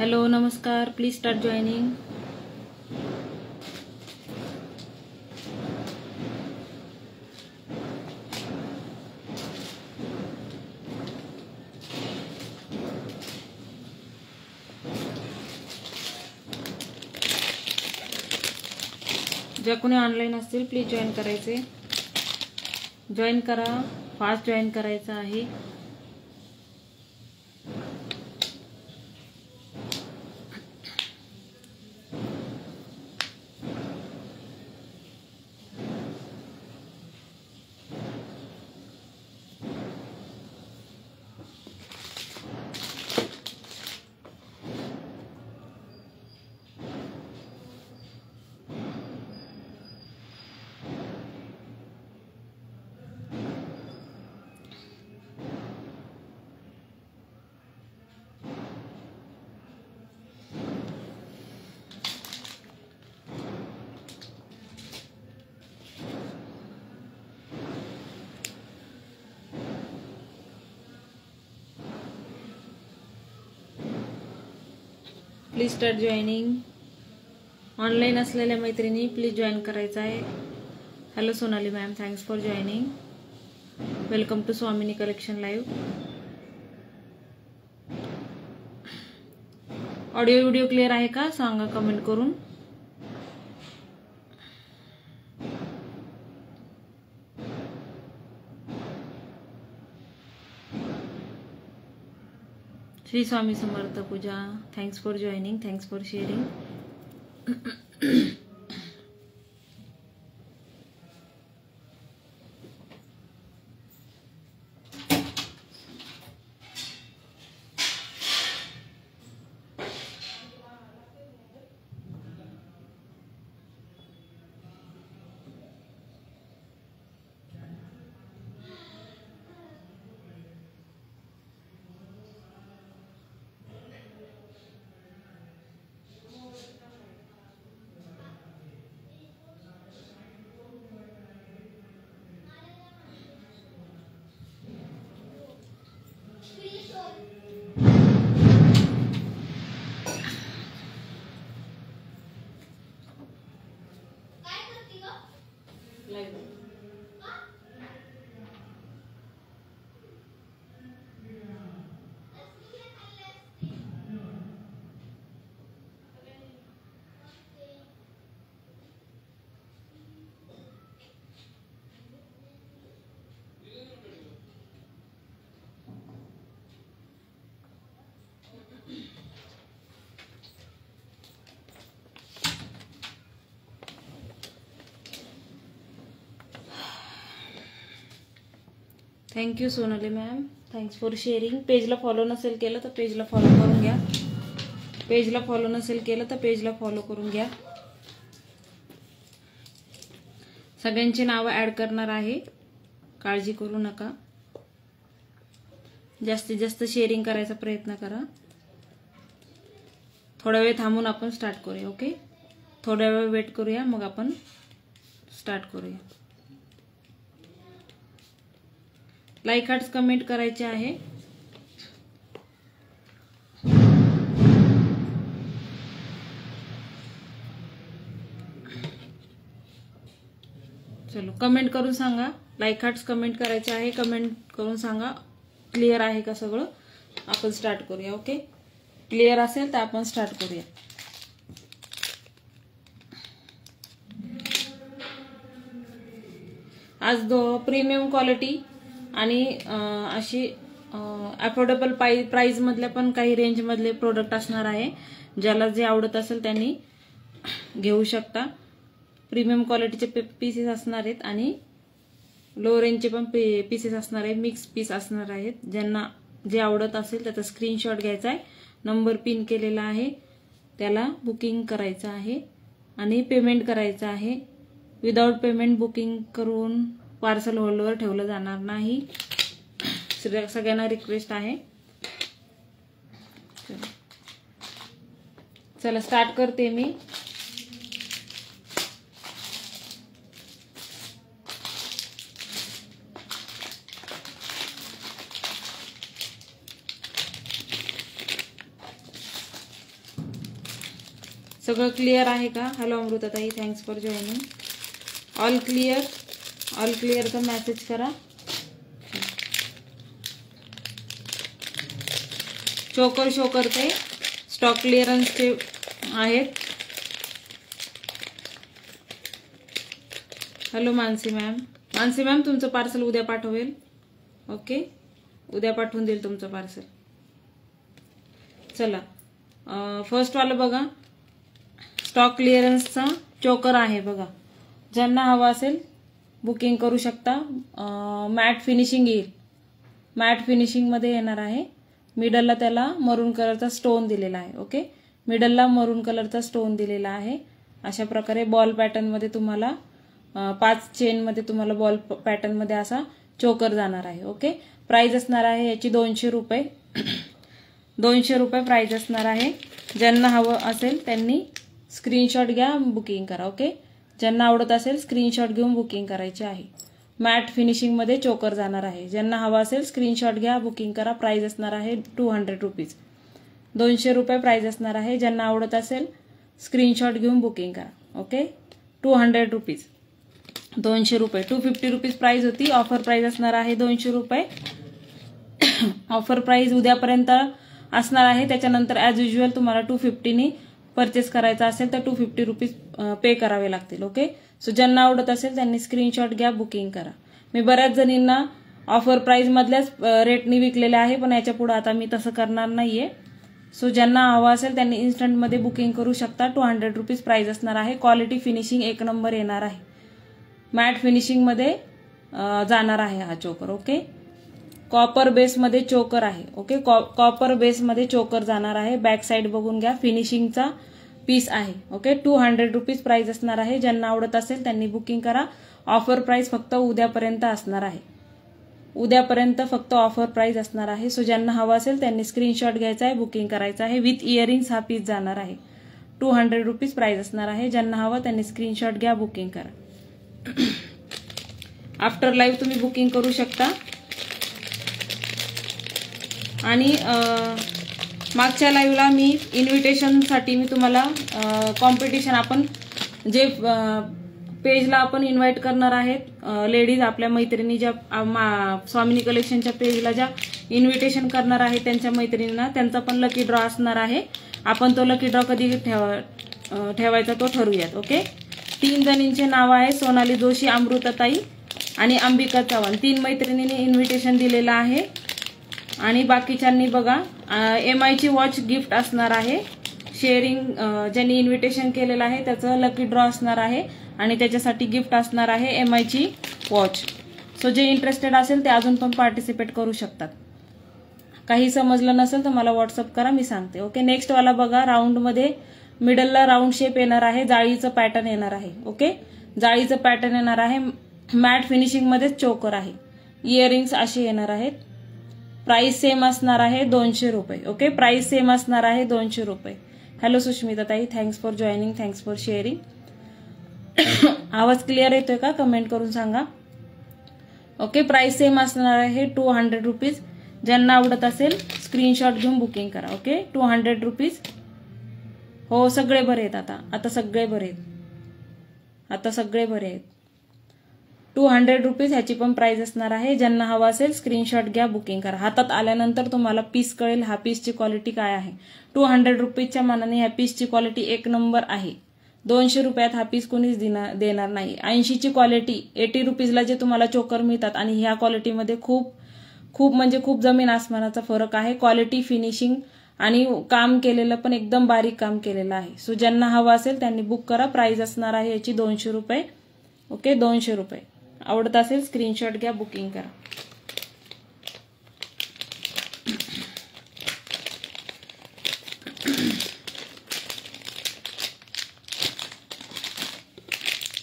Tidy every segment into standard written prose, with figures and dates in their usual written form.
Hello नमस्कार, please start joining. ज्या कोणी ऑनलाईन असतील प्लीज जॉईन करायचे. जॉईन करा, फास्ट जॉईन करायचं आहे. Please start joining. ऑनलाईन असलेल्या मैत्रिणी प्लीज जॉईन करायचं आहे. Hello Sonali ma'am, thanks for joining. Welcome to Swamini collection live. Audio video clear आहे का सांगा कमेंट करून. Shri Swami Samarth Pooja, thanks for joining, thanks for sharing. Thank you Sonali ma'am, thanks for sharing. पेजला फॉलो नसेल केलं तर पेजला फॉलो करून घ्या. पेजला फॉलो नसेल केलं तर पेजला फॉलो करून घ्या. सगळ्यांची नावं ऍड करणार आहे, काळजी करू नका. जास्तीत जास्त शेअरिंग करायचा प्रयत्न करा. थोडा वेळ थांबून आपण स्टार्ट करूया. ओके, थोडा वेळ वेट करूया, मग आपण स्टार्ट करूया. लाईक हार्ट्स कमेंट करायचे आहे. चलो कमेंट करून सांगा. लाईक हार्ट्स कमेंट करायचे आहे. कमेंट करून सांगा क्लिअर आहे का सगळं. आपण स्टार्ट करूया. ओके, क्लिअर असेल तर आपण स्टार्ट करूया. आज प्रीमियम क्वालिटी आणि अशी अफोर्डेबल प्राइस मधल्या पण काही रेंज मधले प्रोडक्ट असणार आहे. ज्याला जे आवडत असेल त्यांनी घेऊ शकता. प्रीमियम क्वालिटीचे पीसेस असणार आहेत आणि लो रेंजचे पण पीसेस असणार आहे. मिक्स पीस असणार आहेत. ज्यांना जे आवडत असेल त्याचा स्क्रीनशॉट घ्यायचा आहे. नंबर पिन केलेला आहे, त्याला बुकिंग करायचं आहे आणि पेमेंट करायचं आहे. विदाउट पेमेंट बुकिंग करून पार्सल होल्डवर ठेवलं जाणार नाही. सगळ्यांना रिक्वेस्ट आहे. चला स्टार्ट करते मी. सगळं क्लिअर आहे का? हॅलो अमृताताई, thanks for joining. All clear, all क्लिअरचा मेसेज करा. चोकर शो करते, स्टॉक क्लिअरन्सचे आहेत. Hello Mansi ma'am. Mansi ma'am, तुमचं पार्सल उद्या पाठवेल. ओके, उद्या पाठवून देईल तुमचं पार्सल. चला, फर्स्ट वाला बघा, स्टॉक क्लिअरन्सचा चोकर आहे बघा. ज्यांना हवा असेल बुकिंग करू शकता. मॅट फिनिशिंग येईल, मॅट फिनिशिंगमध्ये येणार आहे. मिडलला त्याला मरून कलरचा स्टोन दिलेला आहे. ओके, मिडलला मरून कलरचा स्टोन दिलेला आहे. अशा प्रकारे बॉल पॅटर्नमध्ये तुम्हाला 5 चेनमध्ये तुम्हाला बॉल पॅटर्नमध्ये असा चोकर जाणार आहे. ओके, प्राइस असणार आहे याची 200 रुपये. 200 रुपये प्राइस असणार आहे. ज्यांना हवं असेल त्यांनी स्क्रीनशॉट घ्या, बुकिंग करा. ओके, ज्यांना आवडत असेल स्क्रीनशॉट घेऊन बुकिंग करायचे आहे. मॅट फिनिशिंगमध्ये चोकर जाणार आहे. ज्यांना हवा असेल स्क्रीनशॉट घ्या, बुकिंग करा. प्राइस असणार आहे 200 रुपीज. 200 रुपये प्राइस असणार आहे. ज्यांना आवडत असेल स्क्रीनशॉट घेऊन बुकिंग करा. ओके, 200 रुपीज, 200 रुपये. 250 रुपीज प्राइस होती. ऑफर प्राइस असणार आहे 200 रुपये. ऑफर प्राइस उद्यापर्यंत असणार आहे. त्याच्यानंतर ॲज युज्युअल तुम्हाला 250नी परचेस करायचा असेल तर 250 रुपीज पे करावे लागतील. ओके, सो ज्यांना आवडत असेल त्यांनी स्क्रीनशॉट घ्या, बुकिंग करा. मी बऱ्याच जणींना ऑफर प्राइस मधल्याच रेटनी विकलेले आहे, पण याच्या पुढे आता मी तसं करणार नाहीये. सो ज्यांना हवा असेल त्यांनी इन्स्टंटमध्ये बुकिंग करू शकता. 200 रुपीज प्राइस असणार आहे. क्वालिटी फिनिशिंग 1 नंबर येणार आहे. मॅट फिनिशिंगमध्ये जाणार आहे हा चोकर. ओके, कॉपर बेसमध्ये चोकर आहे. ओके, कॉपर बेसमध्ये चोकर जाणार आहे. बॅक साइड बघून घ्या, फिनिशिंगचा पीस आहे. ओके, 200 रुपीज प्राइस असणार आहे. ज्यांना आवडत असेल त्यांनी बुकिंग करा. ऑफर प्राइस फक्त उद्यापर्यंत असणार आहे. उद्यापर्यंत फक्त ऑफर प्राइस असणार आहे. सो ज्यांना हवा असेल त्यांनी स्क्रीनशॉट घ्यायचा आहे, बुकिंग करायचं आहे. विथ इयरिंग्स हा पीस जाणार आहे. 200 रुपीज प्राइस असणार आहे. ज्यांना हवा त्यांनी स्क्रीनशॉट घ्या, बुकिंग करा. आफ्टर लाईव्ह तुम्ही बुकिंग करू शकता. आणि मागच्या लाईव्हला मी इन्व्हिटेशनसाठी मी तुम्हाला कॉम्पिटिशन, आपण जे पेजला आपण इन्व्हाइट करणार आहेत लेडीज, आपल्या मैत्रिणी ज्या स्वामिनी कलेक्शनच्या पेजला ज्या इन्व्हिटेशन करणार आहे त्यांच्या मैत्रिणींना, त्यांचा पण लकी ड्रॉ असणार आहे. आपण तो लकी ड्रॉ कधी ठेवायचा तो ठरवूयात. ओके, 3 जणींचे नाव आहे, सोनाली जोशी, अमृताताई आणि अंबिका चव्हाण. 3 मैत्रिणींनी इन्व्हिटेशन दिलेलं आहे. आणि बाकीच्यांनी बघा MIची वॉच गिफ्ट असणार आहे. शेअरिंग ज्यांनी इन्व्हिटेशन केलेलं आहे त्याचं लकी ड्रॉ असणार आहे आणि त्याच्यासाठी गिफ्ट असणार आहे MIची वॉच. सो जे इंटरेस्टेड असेल ते अजून पण पार्टिसिपेट करू शकतात. काही समजलं नसेल तर मला व्हॉट्सअप करा, मी सांगते. ओके, नेक्स्ट वाला बघा, राऊंडमध्ये मिडलला राऊंड शेप येणार आहे. जाळीचं पॅटर्न येणार आहे. ओके, जाळीचं पॅटर्न येणार आहे. मॅट फिनिशिंगमध्येच चोकर आहे. इयरिंग्स असे येणार आहेत. प्राइस सेम असणार आहे 200 रुपये. ओके, प्राइस सेम असणार आहे 200 रुपये. हॅलो सुष्मिता ताई, thanks for joining, thanks for sharing. आवाज क्लिअर येतोय का? कमेंट करून सांगा. ओके, प्राइस सेम असणार आहे 200 रुपीज. ज्यांना आवडत असेल स्क्रीनशॉट घेऊन बुकिंग करा. Okay, 200 rupees. हो, सगळे बरे आहेत. आता सगळे बरे आहेत. आता सगळे बरे आहेत. 200 रुपीज ह्याची पण प्राइस असणार आहे. ज्यांना हवा असेल स्क्रीनशॉट घ्या, बुकिंग करा. हातात आल्यानंतर तुम्हाला पीस कळेल हा पीसची क्वालिटी काय आहे. 200 रुपीजच्या मानाने ह्या पीसची क्वालिटी 1 नंबर आहे. 200 रुपयात हा पीस कोणीच देणार नाही. 80ची क्वालिटी 80 रुपीजला जे तुम्हाला चोकर मिळतात आणि ह्या क्वालिटीमध्ये खूप म्हणजे खूप जमीन आसमानाचा फरक आहे. क्वालिटी, फिनिशिंग आणि काम केलेलं पण एकदम बारीक काम केलेलं आहे. सो ज्यांना हवा असेल त्यांनी बुक करा. प्राइस असणार आहे याची 200 रुपये. ओके, 200 रुपये. आवडत असेल स्क्रीनशॉट घ्या, बुकिंग करा.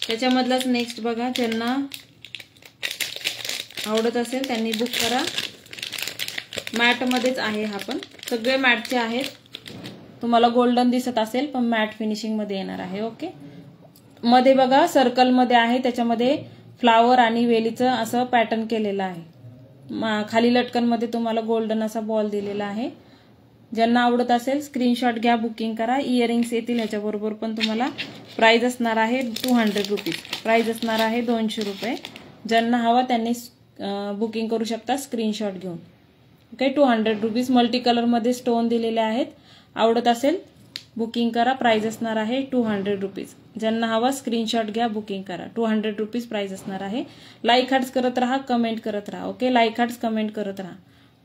त्याच्यामधलाच नेक्स्ट बघा, ज्यांना आवडत असेल त्यांनी बुक करा. मॅटमध्येच आहे हा पण, सगळे मॅटचे आहेत. तुम्हाला गोल्डन दिसत असेल पण मॅट फिनिशिंग मध्ये येणार आहे. ओके, मध्ये बघा सर्कलमध्ये आहे, त्याच्यामध्ये फ्लावर आणि वेलीचं असं पॅटर्न केलेलं आहे. खाली लटकनमध्ये तुम्हाला गोल्डन असा बॉल दिलेला आहे. ज्यांना आवडत असेल स्क्रीनशॉट घ्या, बुकिंग करा. इयरिंग्स येतील ह्याच्याबरोबर, पण तुम्हाला प्राइस असणार आहे 200 रुपीज. प्राइस असणार आहे 200 रुपये. ज्यांना हवा त्यांनी बुकिंग करू शकता स्क्रीनशॉट घेऊन. Okay, 200 rupees. मल्टी कलरमध्ये स्टोन दिलेले आहेत. आवडत असेल बुकिंग करा. प्राइस असणार आहे 200 रुपीज. ज्यांना हवा स्क्रीनशॉट घ्या, बुकिंग करा. 200 रुपीज प्राइस असणार आहे. लाईक हार्ट्स करत राहा, कमेंट करत राहा. ओके, लाईक हार्ट्स कमेंट करत राहा.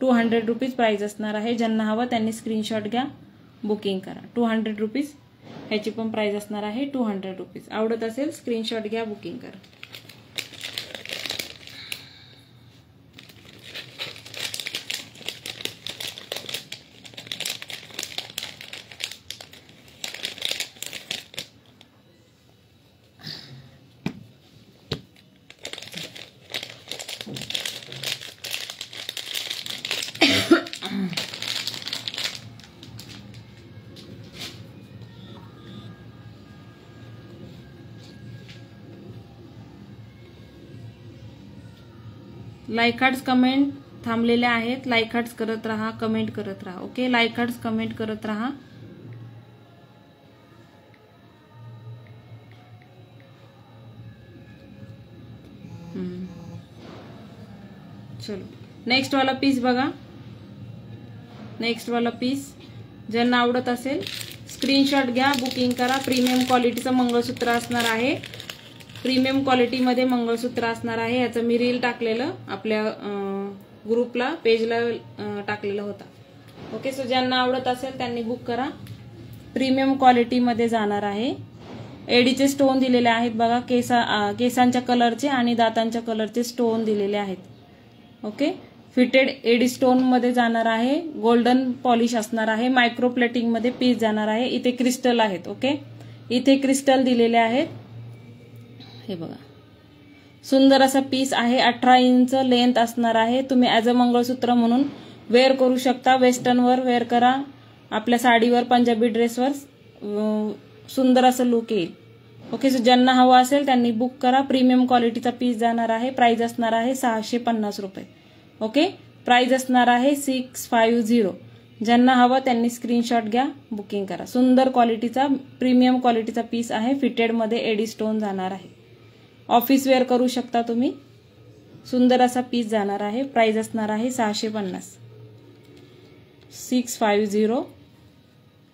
200 रुपीज प्राइस असणार आहे. ज्यांना हवा त्यांनी स्क्रीनशॉट घ्या, बुकिंग करा. 200 रुपीज ह्याची पण प्राइस असणार आहे 200 रुपीज. आवडत असेल स्क्रीनशॉट घ्या, बुकिंग करा. लाईक हार्ट्स कमेंट थांबलेले आहेत. लाईक हार्ट्स करत राहा, कमेंट करत राहा. ओके, लाईक हार्ट्स कमेंट करत राहा. चलो, नेक्स्ट वाला पीस बघा. नेक्स्ट वाला पीस ज्यांना आवडत असेल स्क्रीनशॉट घ्या, बुकिंग करा. प्रीमियम क्वालिटीचं मंगळसूत्र असणार आहे. प्रीमियम क्वालिटीमध्ये मंगळसूत्र असणार आहे. याचं मी रील टाकलेलं आपल्या ग्रुपला, पेजला टाकलेला होता. ओके, सो ज्यांना आवडत असेल त्यांनी बुक करा. प्रीमियम क्वालिटीमध्ये जाणार आहे. एडीचे स्टोन दिलेले आहेत बघा. केसांच्या कलरचे आणि दातांच्या कलरचे स्टोन दिलेले आहेत. ओके, फिटेड एडी स्टोन मध्ये जाणार आहे. गोल्डन पॉलिश असणार आहे. मायक्रो प्लेटिंग मध्ये पीस जाणार आहे. इथे क्रिस्टल आहेत. ओके, इथे क्रिस्टल दिलेले आहेत. हे बघा, सुंदर असा पीस आहे. 18 इंच लेंथ असणार आहे. तुम्ही ऍज अ मंगळसूत्र म्हणून वेअर करू शकता. वेस्टर्नवर वेअर करा, आपल्या साडीवर, पंजाबी ड्रेसवर सुंदर असं लुक येईल. ओके, सो ज्यांना हवं असेल त्यांनी बुक करा. प्रीमियम क्वालिटीचा पीस जाणार आहे. प्राइस असणार आहे 650 रुपये. ओके, प्राइस असणार आहे 650. ज्यांना हवं त्यांनी स्क्रीनशॉट घ्या, बुकिंग करा. सुंदर क्वालिटीचा प्रीमियम क्वालिटीचा पीस आहे. फिटेडमध्ये एडी स्टोन जाणार आहे. ऑफिस वेअर करू शकता तुम्ही. सुंदर असा पीस जाणार आहे. प्राइस असणार आहे 650. 650.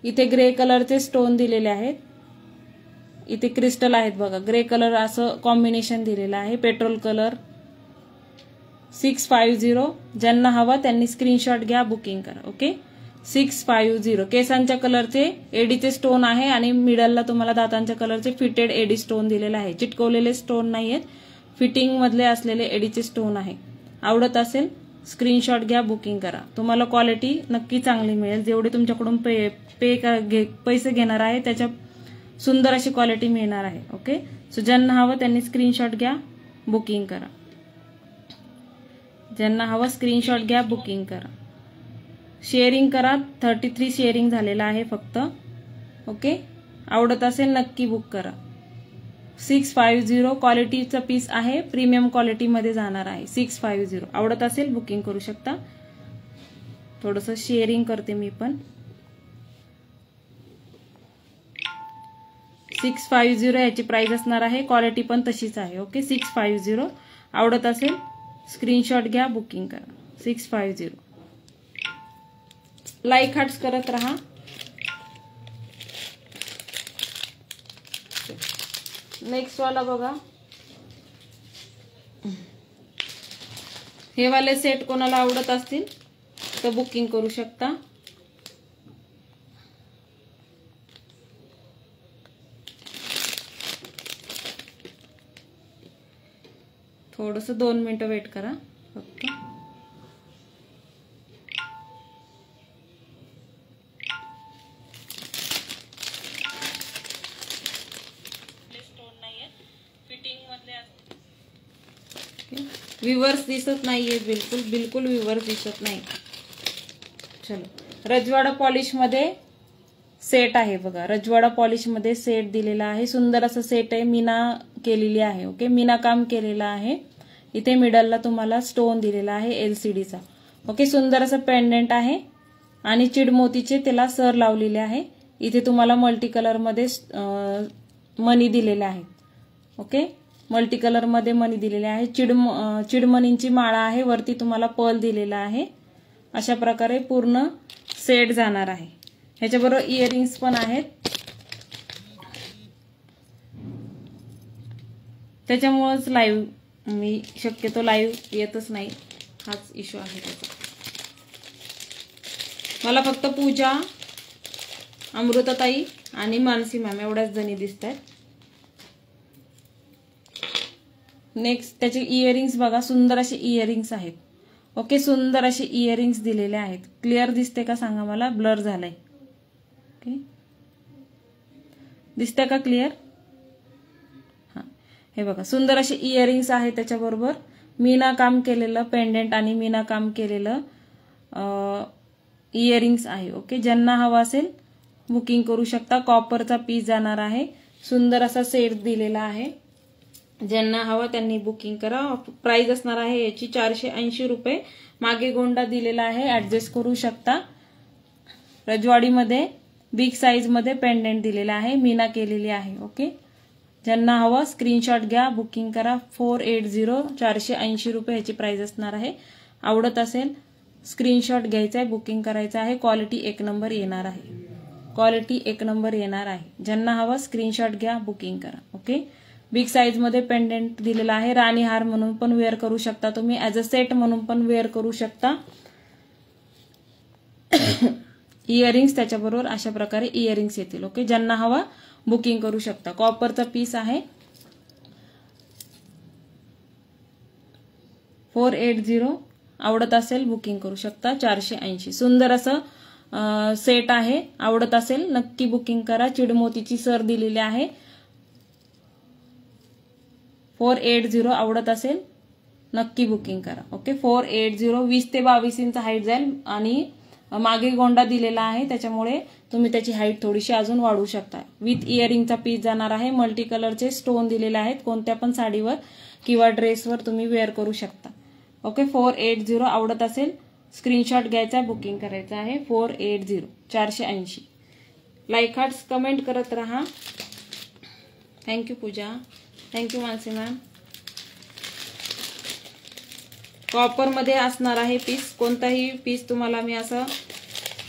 इथे ग्रे कलरचे स्टोन दिलेले आहेत. इथे क्रिस्टल आहेत बघा. ग्रे कलर असं कॉम्बिनेशन दिलेलं आहे. Petrol colour. 650. ज्यांना हवा त्यांनी स्क्रीनशॉट घ्या, बुकिंग करा. ओके, 650. केसांच्या कलरचे एडीचे स्टोन आहे आणि मिडलला तुम्हाला दातांच्या कलरचे फिटेड एडी स्टोन दिलेले आहे. चिटकवलेले स्टोन नाहीयेत, फिटिंग मधले असलेले एडीचे स्टोन आहे. आवडत असेल स्क्रीनशॉट घ्या, बुकिंग करा. तुम्हाला क्वालिटी नक्की चांगली मिळेल. जेवढे तुमच्याकडून पैसे घेणार आहे त्याच्या सुंदर अशी क्वालिटी मिळणार आहे. ओके, सो ज्यांना हवं त्यांनी स्क्रीनशॉट घ्या, बुकिंग करा. ज्यांना हवं स्क्रीनशॉट घ्या, बुकिंग करा. शेअरिंग करा. 33 शेअरिंग झालेला आहे फक्त. ओके, आवडत असेल नक्की बुक करा. 650 क्वालिटीचा पीस आहे. प्रीमियम क्वालिटीमध्ये जाणार आहे. 650. आवडत असेल बुकिंग करू शकता. थोडंसं शेअरिंग करते मी पण. 650 याची प्राइस असणार आहे. क्वालिटी पण तशीच आहे. ओके, 650. आवडत असेल स्क्रीनशॉट घ्या, बुकिंग करा. 650. लाईक हार्ट्स करत राहा. नेक्स्ट वाला बघा. हे वाले सेट कोणाला आवडत असतील तर बुकिंग करू शकता. थोडंसं 2 मिनिटं वेट करा फक्त. विवर्स दिसत नाहीये. बिलकुल विवर्स दिसत नाही. चलो, रजवाडा पॉलिश मध्ये सेट आहे बघा. रजवाडा पॉलिश मध्ये सेट दिलेला आहे. सुंदर असं सेट आहे. मीना केलेली आहे. ओके, मीना काम केलेलं आहे. इथे मिडलला तुम्हाला स्टोन दिलेला आहे LCDचा. ओके, सुंदर असं पेंडेंट आहे. आणि चिडमोतीचे त्याला सर लावलेले आहे। इथे तुम्हाला मल्टी कलर मध्ये मणी दिलेले आहेत। ओके, मल्टी कलर मध्ये मणी दिलेले आहे। चिडमणींची माळा आहे, वरती तुम्हाला पर्ल दिलेला आहे। अशा प्रकारे पूर्ण सेट जाणार आहे। ह्याच्याबरोबर इयरिंग्स पण आहेत, त्याच्यामुळेच लाईव्ह मी शक्यतो लाईव्ह येतच नाही, हाच इश्यू आहे त्याचा। मला फक्त पूजा, अमृताताई आणि मानसी मॅम एवढ्याच जणी दिसतात। नेक्स्ट त्याचे इयरिंग्स बघा, सुंदर असे इयरिंग्स आहेत। ओके, सुंदर असे इयरिंग्स दिलेले आहेत। क्लिअर दिसते का सांगा मला, ब्लर झालाय। ओके, दिसते का क्लिअर? हां, हे बघा सुंदर असे इयरिंग्स आहेत। त्याच्याबरोबर मीना काम केलेलं पेंडेंट आणि मीना काम केलेलं इयरिंग्स आहे। ओके, ज्यांना हवा असेल बुकिंग करू शकता। कॉपरचा पीस जाणार आहे, सुंदर असा सेट दिलेला आहे। ज्यांना हवा त्यांनी बुकिंग करा। प्राइस असणार आहे याची 480 रुपये। मागे गोंडा दिलेला आहे, ऍडजस्ट करू शकता। रजवाडीमध्ये बिग साईज मध्ये पेंडेंट दिलेला आहे, मीना केलेली आहे। ओके, ज्यांना हवा स्क्रीनशॉट घ्या, बुकिंग करा। 480 480 रुपये ह्याची प्राइस असणार आहे। आवडत असेल स्क्रीनशॉट घ्यायचा आहे, बुकिंग करायचं आहे। क्वालिटी एक नंबर येणार आहे, क्वालिटी एक नंबर येणार आहे। ज्यांना हवा स्क्रीनशॉट घ्या, बुकिंग करा। ओके, बिग साईज मध्ये पेंडेंट दिलेला आहे। राणी हार म्हणून पण वेअर करू शकता तुम्ही, ऍज अ सेट म्हणून पण वेअर करू शकता। इयरिंग्स त्याच्याबरोबर अशा प्रकारे इयरिंग्स येतील। ओके, ज्यांना हवा बुकिंग करू शकता। कॉपरचा पीस आहे, 480। आवडत असेल बुकिंग करू शकता। 480 सुंदर असं सेट आहे, आवडत असेल नक्की बुकिंग करा। चिडमोतीची सर दिलेली आहे, 480। आवडत असेल नक्की बुकिंग करा। ओके, 480 20 ते 22 इंच हाईट जाईल आणि मागे गोंडा दिलेला आहे, त्याच्यामुळे तुम्ही त्याची हाईट थोडीशी अजून वाढवू शकता। विथ इयरिंगचा पीस जाणार आहे, मल्टी कलरचे स्टोन दिलेले आहेत। कोणत्या पण साडीवर किंवा ड्रेसवर तुम्ही वेअर करू शकता। ओके, 480 आवडत असेल स्क्रीनशॉट घ्यायचा, बुकिंग करायचं आहे। 480 480। लाईक हार्ट्स कमेंट करत राहा। थँक्यू पूजा, थँक्यू मानसी मॅम। कॉपर मध्ये असणार आहे पीस, कोणताही पीस तुम्हाला मी असं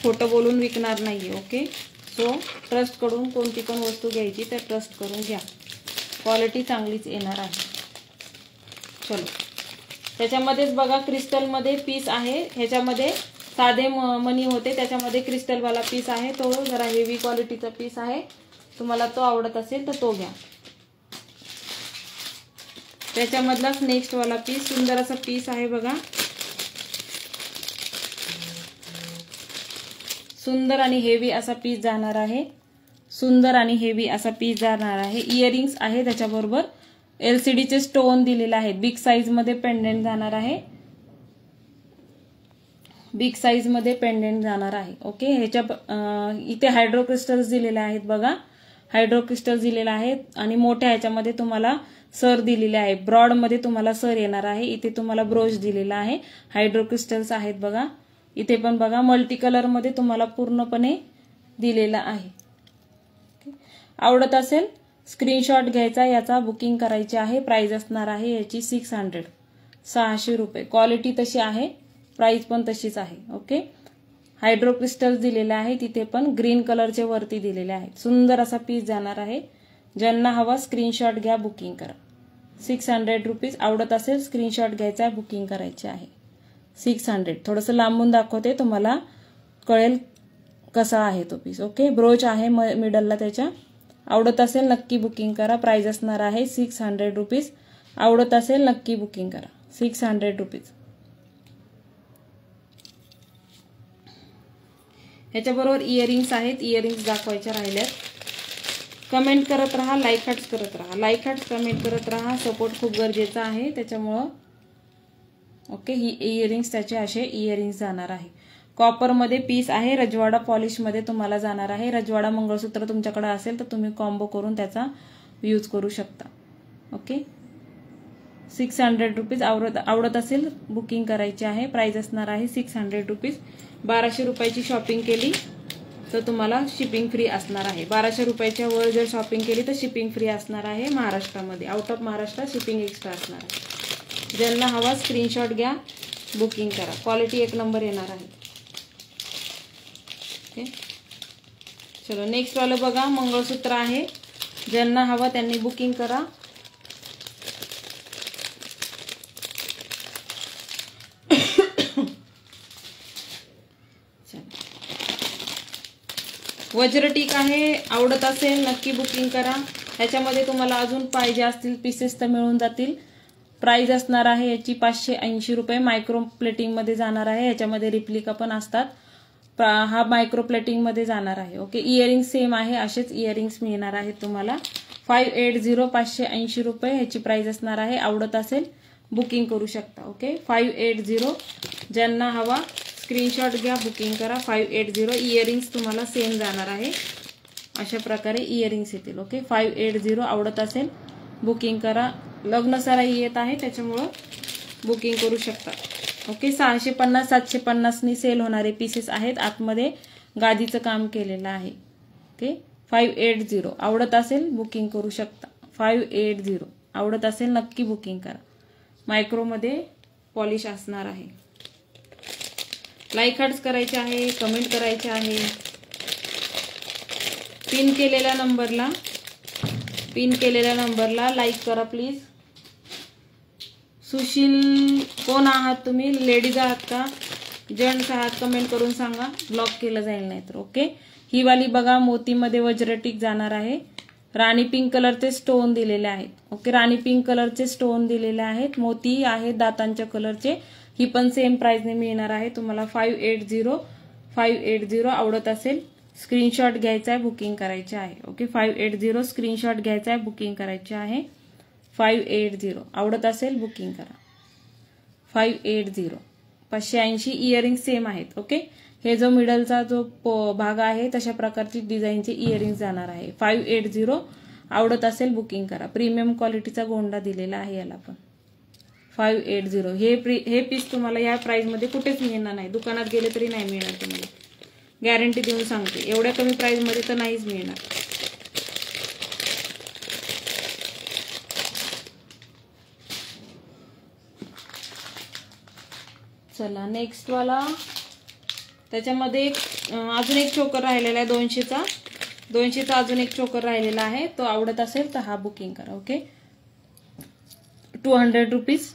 खोटं बोलून विकणार नाहीये। ओके, सो ट्रस्ट करून कोणती पण वस्तू घ्यायची तर ट्रस्ट करून घ्या, क्वालिटी चांगलीच येणार आहे। चलो, त्याच्यामध्येच बघा क्रिस्टल मध्ये पीस आहे। ह्याच्यामध्ये साधे मनी होते, त्याच्यामध्ये क्रिस्टलवाला पीस आहे। तो जरा हेवी क्वालिटीचा पीस आहे, तुम्हाला तो आवडत असेल तर तो घ्या। त्याच्यामधलाच नेक्स्ट वाला पीस, सुंदर असा पीस आहे बघा, सुंदर आणि हेवी असा पीस जाणार आहे। सुंदर आणि हेवी असा पीस जाणार आहे। इयरिंग्स आहे त्याच्याबरोबर, LCD चे स्टोन दिलेले आहेत। बिग साईज मध्ये पेंडेंट जाणार आहे, बिग साईज मध्ये पेंडेंट जाणार आहे। ओके, ह्याच्या इथे हायड्रो क्रिस्टल्स दिलेले आहेत बघा, हायड्रो क्रिस्टल्स दिलेले आहेत आणि मोठ्या ह्याच्यामध्ये तुम्हाला सर दिलेले आहे। ब्रॉड मध्ये तुम्हाला सर येणार आहे। इथे तुम्हाला ब्रोच दिलेला आहे, हायड्रो क्रिस्टल्स आहेत बघा। इथे पण बघा मल्टी कलर मध्ये तुम्हाला पूर्णपणे दिलेला आहे। आवडत असेल स्क्रीनशॉट घ्यायचा, याचा बुकिंग करायची आहे। प्राइस असणार आहे याची 600 रुपये। क्वालिटी तशी आहे, प्राइस पण तशीच आहे। ओके, हायड्रो क्रिस्टल्स दिलेले आहे, तिथे पण ग्रीन कलरचे वरती दिलेले आहेत। सुंदर असा पीस जाणार आहे। ज्यांना हवा स्क्रीनशॉट घ्या, बुकिंग करा। 600 रुपीज। आवडत असेल स्क्रीनशॉट घ्यायचा, बुकिंग करायचे आहे। 600। थोडंसं लांबून दाखवते, तुम्हाला कळेल कसा आहे तो पीस। ओके, ब्रोच आहे मिडलला त्याच्या। आवडत असेल नक्की बुकिंग करा। प्राइस असणार आहे 600 रुपीज। आवडत असेल नक्की बुकिंग करा, 600 रुपीज। ह्याच्याबरोबर इयरिंग्स आहेत, इयरिंग्स दाखवायच्या राहिल्यात। कमेंट करत राहा, लाईक हार्ट्स करत राहा, लाईक हार्ट्स कमेंट करत राहा। सपोर्ट खूप गरजेचा आहे त्याच्यामुळं। ओके, ही इयरिंग्स त्याचे असे इयरिंग्स जाणार आहे। कॉपर मध्ये पीस आहे, रजवाडा पॉलिश मध्ये तुम्हाला जाणार आहे। रजवाडा मंगळसूत्र तुमच्याकडे असेल तर तुम्ही कॉम्बो करून त्याचा यूज करू शकता। Okay, 600 rupees. आवडत असेल बुकिंग करायची आहे. प्राइस असणार आहे 600 रुपीज. 1200 रुपयाची शॉपिंग केली तर तुम्हाला शिपिंग फ्री असणार आहे. 1200 रुपयाच्या वर जर शॉपिंग केली तर शिपिंग फ्री असणार आहे महाराष्ट्रामध्ये. Out of Maharashtra shipping extra असणार आहे. ज्यांना हवा स्क्रीनशॉट घ्या, बुकिंग करा. क्वालिटी एक नंबर येणार आहे. ओके, चलो नेक्स्ट वाला बघा. मंगळसूत्र आहे. ज्यांना हवा त्यांनी बुकिंग करा. वज्रटीक आहे. आवडत असेल नक्की बुकिंग करा. ह्याच्यामध्ये तुम्हाला अजून पाहिजे असतील पीसेस तर मिळून जातील. प्राइस असणार आहे याची 580 रुपये. मायक्रो प्लेटिंग मध्ये जाणार आहे. ह्याच्यामध्ये रिप्लिका पण असतात. हा मायक्रो प्लेटिंग मध्ये जाणार आहे. ओके, इयरिंग सेम आहे. असेच इयरिंग्स मिळणार आहेत तुम्हाला. 580 580 रुपये ह्याची प्राइस असणार आहे. आवडत असेल बुकिंग करू शकता. ओके, 580. ज्यांना हवा स्क्रीनशॉट घ्या, बुकिंग करा. 580 इयरिंग्स तुम्हाला सेम जाणार आहे. अशा प्रकारे इयरिंग्स येतील. ओके, 580 आवडत असेल बुकिंग करा. लग्न सराई येत आहे त्याच्यामुळं बुकिंग करू शकता. ओके, 650 750 सेल होणारे पीसेस आहेत. आतमध्ये गादीचं काम केलेलं आहे. ओके, 580 आवडत असेल बुकिंग करू शकता. 580 आवडत असेल नक्की बुकिंग करा. मायक्रोमध्ये पॉलिश असणार आहे. लाईक हार्ट्स करायचे आहे, कमेंट करायचे आहे. पिन केलेल्या नंबरला लाईक करा प्लीज. सुशील कोण आहात तुम्ही? लेडीज आहात का जेंट्स आहात? कमेंट करून सांगा. ब्लॉक केलं जाईल नाही तर. ओके, ही वाली बघा मोतीमध्ये वज्रटीक जाणार आहे. राणी पिंक कलरचे स्टोन दिलेले आहेत. ओके, राणी पिंक कलरचे स्टोन दिलेले आहेत. मोती आहेत दातांच्या कलरचे. ही पण सेम प्राइसने मिळणार आहे तुम्हाला. 580 आवडत असेल स्क्रीनशॉट घ्यायचा आहे, बुकिंग करायचे आहे. ओके, 580 स्क्रीनशॉट घ्यायचा आहे, बुकिंग करायचे आहे. 580 आवडत असेल बुकिंग करा. 580 580 इयरिंग सेम आहेत. ओके, हे जो मिडलचा जो भाग आहे तशा प्रकारची डिझाईनचे इयरिंग जाणार आहे. 580 आवडत असेल बुकिंग करा. प्रीमियम क्वालिटीचा गोंडा दिलेला आहे याला पण. 580 हे पीस तुम्हाला या प्राइस मध्ये कुठेच मिळणार नाही. दुकानात गेले तरी नाही मिळणार तुम्हाला. गॅरंटी देऊन सांगते. एवढ्या कमी प्राइस मध्ये तर नाहीच मिळणार. चला नेक्स्ट वाला. त्याच्यामध्ये अजून एक चोकर राहिलेला आहे. 200चा अजून एक चोकर राहिलेला आहे. तो आवडत असेल तर हा बुकिंग करा. Okay, 200 rupees.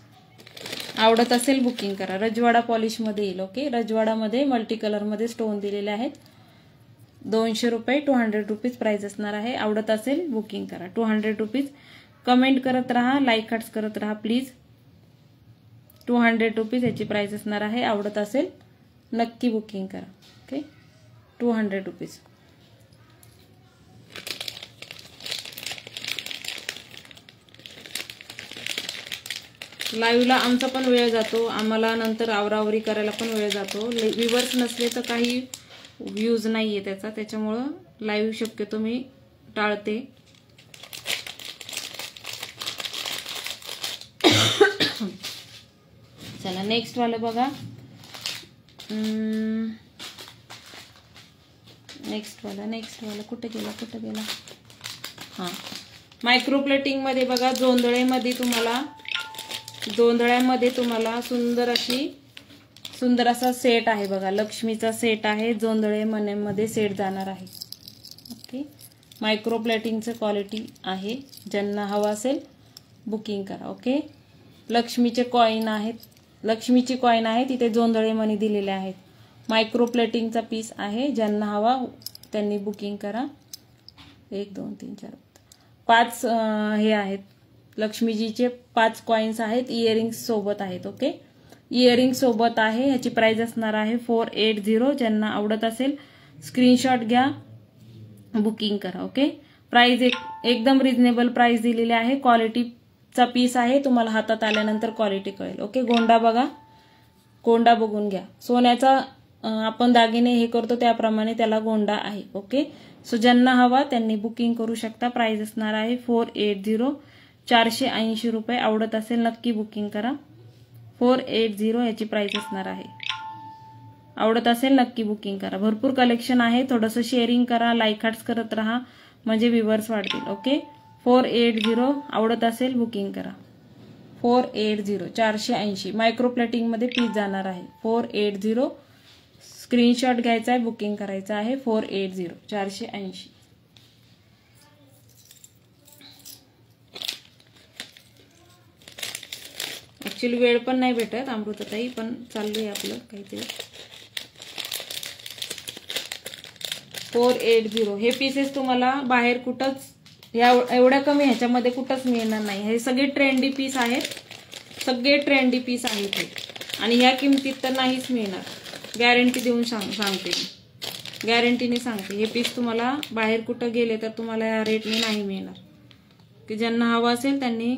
आवडत असेल बुकिंग करा. रजवाडा पॉलिश मध्ये येईल. ओके, रजवाडामध्ये मल्टी कलर मध्ये स्टोन दिलेले आहेत. 200 रुपये 200 रुपीज प्राइस असणार आहे. आवडत असेल बुकिंग करा. 200 रुपीज. कमेंट करत राहा, लाईक हार्ट्स करत राहा प्लीज. 200 रुपीज याची प्राइस असणार आहे. आवडत असेल नक्की बुकिंग करा. Okay, 200 rupees. लाईव्हला आमचा पण वेळ जातो. आम्हाला नंतर आवरावरी करायला पण वेळ जातो. व्ह्यूवर्स नसले तर काही व्ह्यूज नाहीये त्याचा. त्याच्यामुळं लाईव्ह शक्यतो मी टाळते. चला नेक्स्ट वाला बघा. नेक्स्ट वाला कुठे गेला. हा, मायक्रो प्लेटिंग मध्ये बघा. जोंधळ्यामध्ये तुम्हाला सुंदर असा सेट आहे बघा. लक्ष्मीचा सेट आहे. जोंधळे मनेमध्ये सेट जाणार आहे. ओके, मायक्रो प्लेटिंगचं क्वालिटी आहे. ज्यांना हवा असेल बुकिंग करा. ओके, लक्ष्मीची कॉईन आहे. तिथे जोंधळे मणी दिलेले आहेत. मायक्रो प्लेटिंगचा पीस आहे. ज्यांना हवा त्यांनी बुकिंग करा. 1 2 3 4 5 हे आहेत. लक्ष्मीजीचे 5 कॉइन्स आहेत. इयरिंग्स सोबत आहेत. ओके, इयरिंग सोबत आहे. ह्याची प्राइस असणार आहे 480. ज्यांना आवडत असेल स्क्रीनशॉट घ्या, बुकिंग करा. ओके, प्राइस एकदम रिझनेबल प्राइस दिलेली आहे. क्वालिटीचा पीस आहे. तुम्हाला हातात आल्यानंतर क्वालिटी कळेल. ओके, गोंडा बघा. गोंडा बघून घ्या. सोन्याचा आपण दागिने हे करतो त्याप्रमाणे त्याला गोंडा आहे. ओके, सो ज्यांना हवा त्यांनी बुकिंग करू शकता. प्राइस असणार आहे 480. 480 रुपये. आवडत असेल नक्की बुकिंग करा. 480 याची प्राइस असणार आहे. आवडत असेल नक्की बुकिंग करा. भरपूर कलेक्शन आहे. थोडंसं शेअरिंग करा, लाईक हार्ट्स करत राहा म्हणजे व्ह्यूअर्स वाढतील. ओके 480 आवडत असेल बुकिंग करा. 480 480 मायक्रो प्लेटिंग मध्ये पीस जाणार आहे. 480 स्क्रीनशॉट घ्यायचा आहे, बुकिंग करायचं आहे. 480 480. ऍक्च्युली वेळ पण नाही भेटत अमृताताई, पण चालू आहे आपलं काहीतरी. 480 हे पीसेस तुम्हाला बाहेर कुठंच एवढ्या कमी ह्याच्यामध्ये कुठंच मिळणार नाही. हे सगळे ट्रेंडी पीस आहेत, सगळे ट्रेंडी पीस आहेत हे. आणि ह्या किमतीत तर नाहीच मिळणार. गॅरंटी देऊन सांगते, गॅरंटीने सांगते. हे पीस तुम्हाला बाहेर कुठं गेले तर तुम्हाला या रेटने नाही मिळणार. की ज्यांना हवं असेल त्यांनी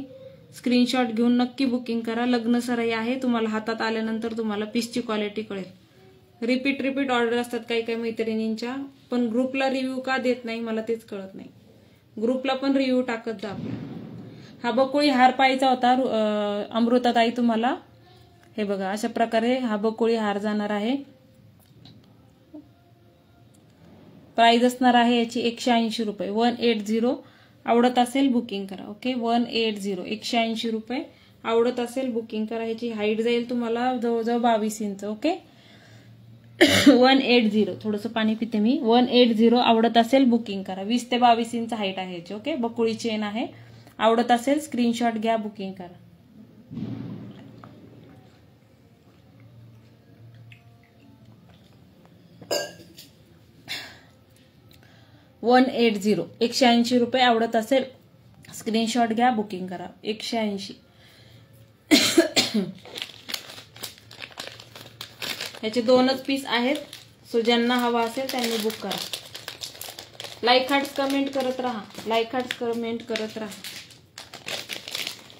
स्क्रीनशॉट घेऊन नक्की बुकिंग करा. लग्न सराई आहे, तुम्हाला हातात आल्यानंतर तुम्हाला पीसची क्वालिटी कळेल. रिपीट ऑर्डर असतात काही काही मैत्रिणींच्या, पण ग्रुपला रिव्ह्यू का देत नाही मला तेच कळत नाही. ग्रुपला पण रिव्ह्यू टाकत जा आपला. हा बकुळी हार पाहायचा होता अमृताताई तुम्हाला. हे बघा अशा प्रकारे हा बकुळी हार जाणार आहे. प्राइस असणार आहे याची 180 रुपये. 180 आवडत असेल बुकिंग करा. ओके 180 180 रुपये. आवडत असेल बुकिंग करा. ह्याची हाईट जाईल तुम्हाला जवळजवळ 22 इंच. ओके 180 थोडंसं पाणी पिते मी. 180 आवडत असेल बुकिंग करा. 20 ते 22 इंच हाईट आहे याची. ओके बकुळी चेन आहे. आवडत असेल स्क्रीनशॉट घ्या, बुकिंग करा. $180 180 रुपये. आवडत असेल स्क्रीनशॉट घ्या, बुकिंग करा. 180. ह्याचे 2च पीस आहेत. सो ज्यांना हवा असेल त्यांनी बुक करा. लाईक हार्ट्स कमेंट करत राहा, लाईक हार्ट्स कमेंट करत राहा.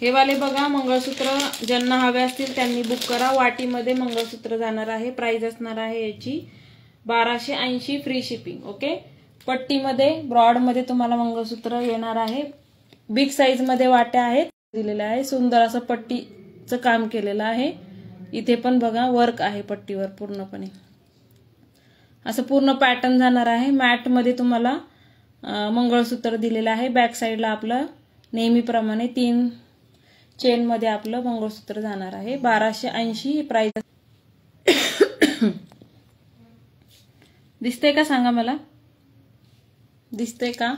हे वाले बघा मंगळसूत्र ज्यांना हवे असतील त्यांनी बुक करा. वाटीमध्ये मंगळसूत्र जाणार आहे. प्राइस असणार आहे याची 1280 फ्री शिपिंग. ओके पट्टीमध्ये ब्रॉडमध्ये तुम्हाला मंगळसूत्र येणार आहे. बिग साईज मध्ये वाट्या आहेत दिलेल्या आहे. सुंदर असं पट्टीचं काम केलेलं आहे. इथे पण बघा वर्क आहे पट्टीवर पूर्णपणे. असं पूर्ण पॅटर्न जाणार आहे. मॅट मध्ये तुम्हाला मंगळसूत्र दिलेलं आहे. बॅक साईडला आपलं नेहमीप्रमाणे 3 चेन मध्ये आपलं मंगळसूत्र जाणार आहे. 1280 प्राइस. दिसतंय का सांगा मला, दिसतंय का?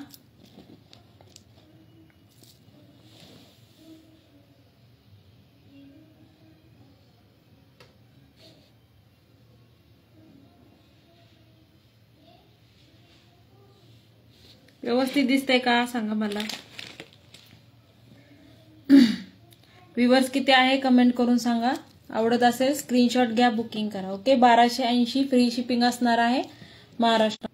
व्यवस्थित दिसतंय का सांगा मला. व्ह्यूअर्स किती आहे कमेंट करून सांगा. आवडत असेल स्क्रीनशॉट घ्या, बुकिंग करा. ओके 1280 फ्री शिपिंग असणार आहे महाराष्ट्र.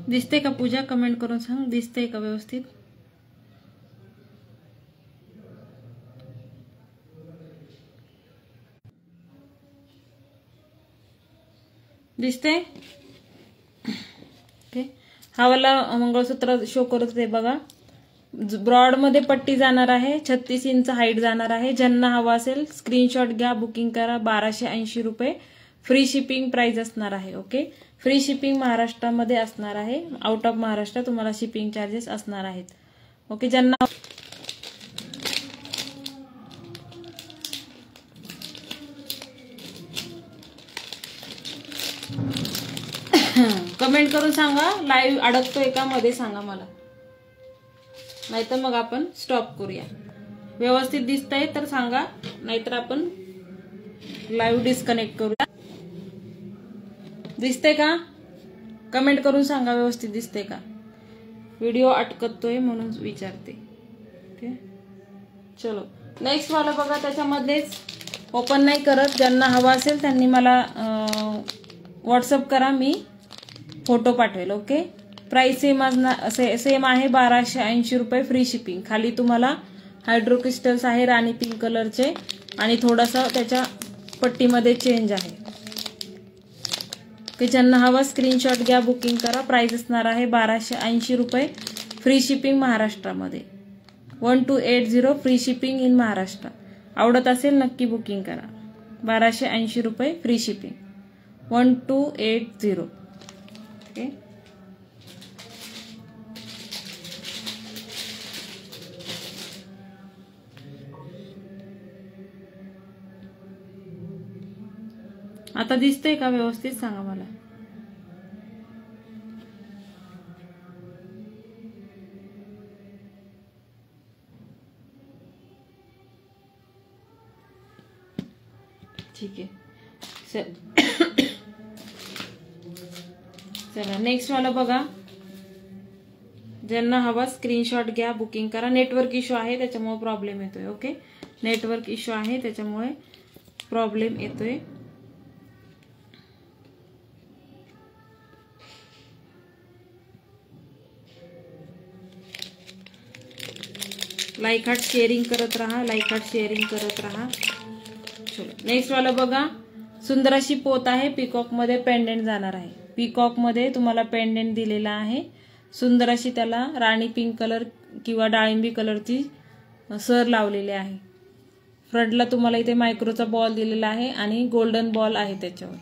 दिसते का पूजा? कमेंट करून सांग दिसते का व्यवस्थित. दिसते. ओके हा वाला मंगळसूत्र शो करत होते बघा. ब्रॉड मध्ये पट्टी जाणार आहे. 36 इंच हाईट जाणार आहे. ज्यांना हवा असेल स्क्रीनशॉट घ्या, बुकिंग करा. 1280 रुपये फ्री शिपिंग प्राइस असणार आहे. ओके फ्री शिपिंग महाराष्ट्रामध्ये असणार आहे. आउट ऑफ महाराष्ट्र तुम्हाला शिपिंग चार्जेस असणार आहेत. ओके ज्यांना कमेंट करून सांगा. लाईव्ह अडकतोय का मध्ये सांगा मला, नाहीतर मग आपण स्टॉप करूया. व्यवस्थित दिसतंय तर सांगा, नाहीतर आपण लाईव्ह डिस्कनेक्ट करूया. दिसते का? कमेंट करून सांगा व्यवस्थित दिसते का. व्हिडिओ अटकतोय म्हणून विचारते. ओके चलो नेक्स्ट वाला बघा. त्याच्यामध्येच ओपन नाही करत. ज्यांना हवा असेल त्यांनी मला व्हॉट्सअप करा, मी फोटो पाठवेल. ओके प्राइस सेम आहे 1280 रुपये फ्री शिपिंग. खाली तुम्हाला हायड्रो क्रिस्टल्स आहे राणी पिंक कलरचे आणि थोडासा त्याच्या पट्टीमध्ये चेंज आहे. की ज्यांना हवा स्क्रीनशॉट घ्या, बुकिंग करा. प्राइस असणार आहे 1280 रुपये. फ्री शिपिंग महाराष्ट्रामध्ये. 1280 फ्री शिपिंग इन महाराष्ट्र. आवडत असेल नक्की बुकिंग करा. 1280 रुपये फ्री शिपिंग. 1280. ओके. आता दिसतंय का व्यवस्थित सांगा मला. ठीक आहे. चला नेक्स्ट वाला बघा. ज्यांना हवा स्क्रीनशॉट घ्या, बुकिंग करा. नेटवर्क इश्यू आहे त्याच्यामुळे प्रॉब्लेम येतोय. ओके. नेटवर्क इश्यू आहे त्याच्यामुळे प्रॉब्लेम येतोय. लाईक हार्ट शेअरिंग करत राहा. लाईक हार्ट शेअरिंग करत राहा. चलो नेक्स्ट वाला बघा. सुंदर अशी पोत आहे. पीकॉक मध्ये पेंडेंट जाणार आहे. पीकॉक मध्ये तुम्हाला पेंडेंट दिलेला आहे. सुंदर अशी त्याला राणी पिंक कलर किंवा डाळिंबी कलरची सर लावलेली आहे. फ्रंटला तुम्हाला इथे मायक्रोचा बॉल दिलेला आहे आणि गोल्डन बॉल आहे त्याच्यावर.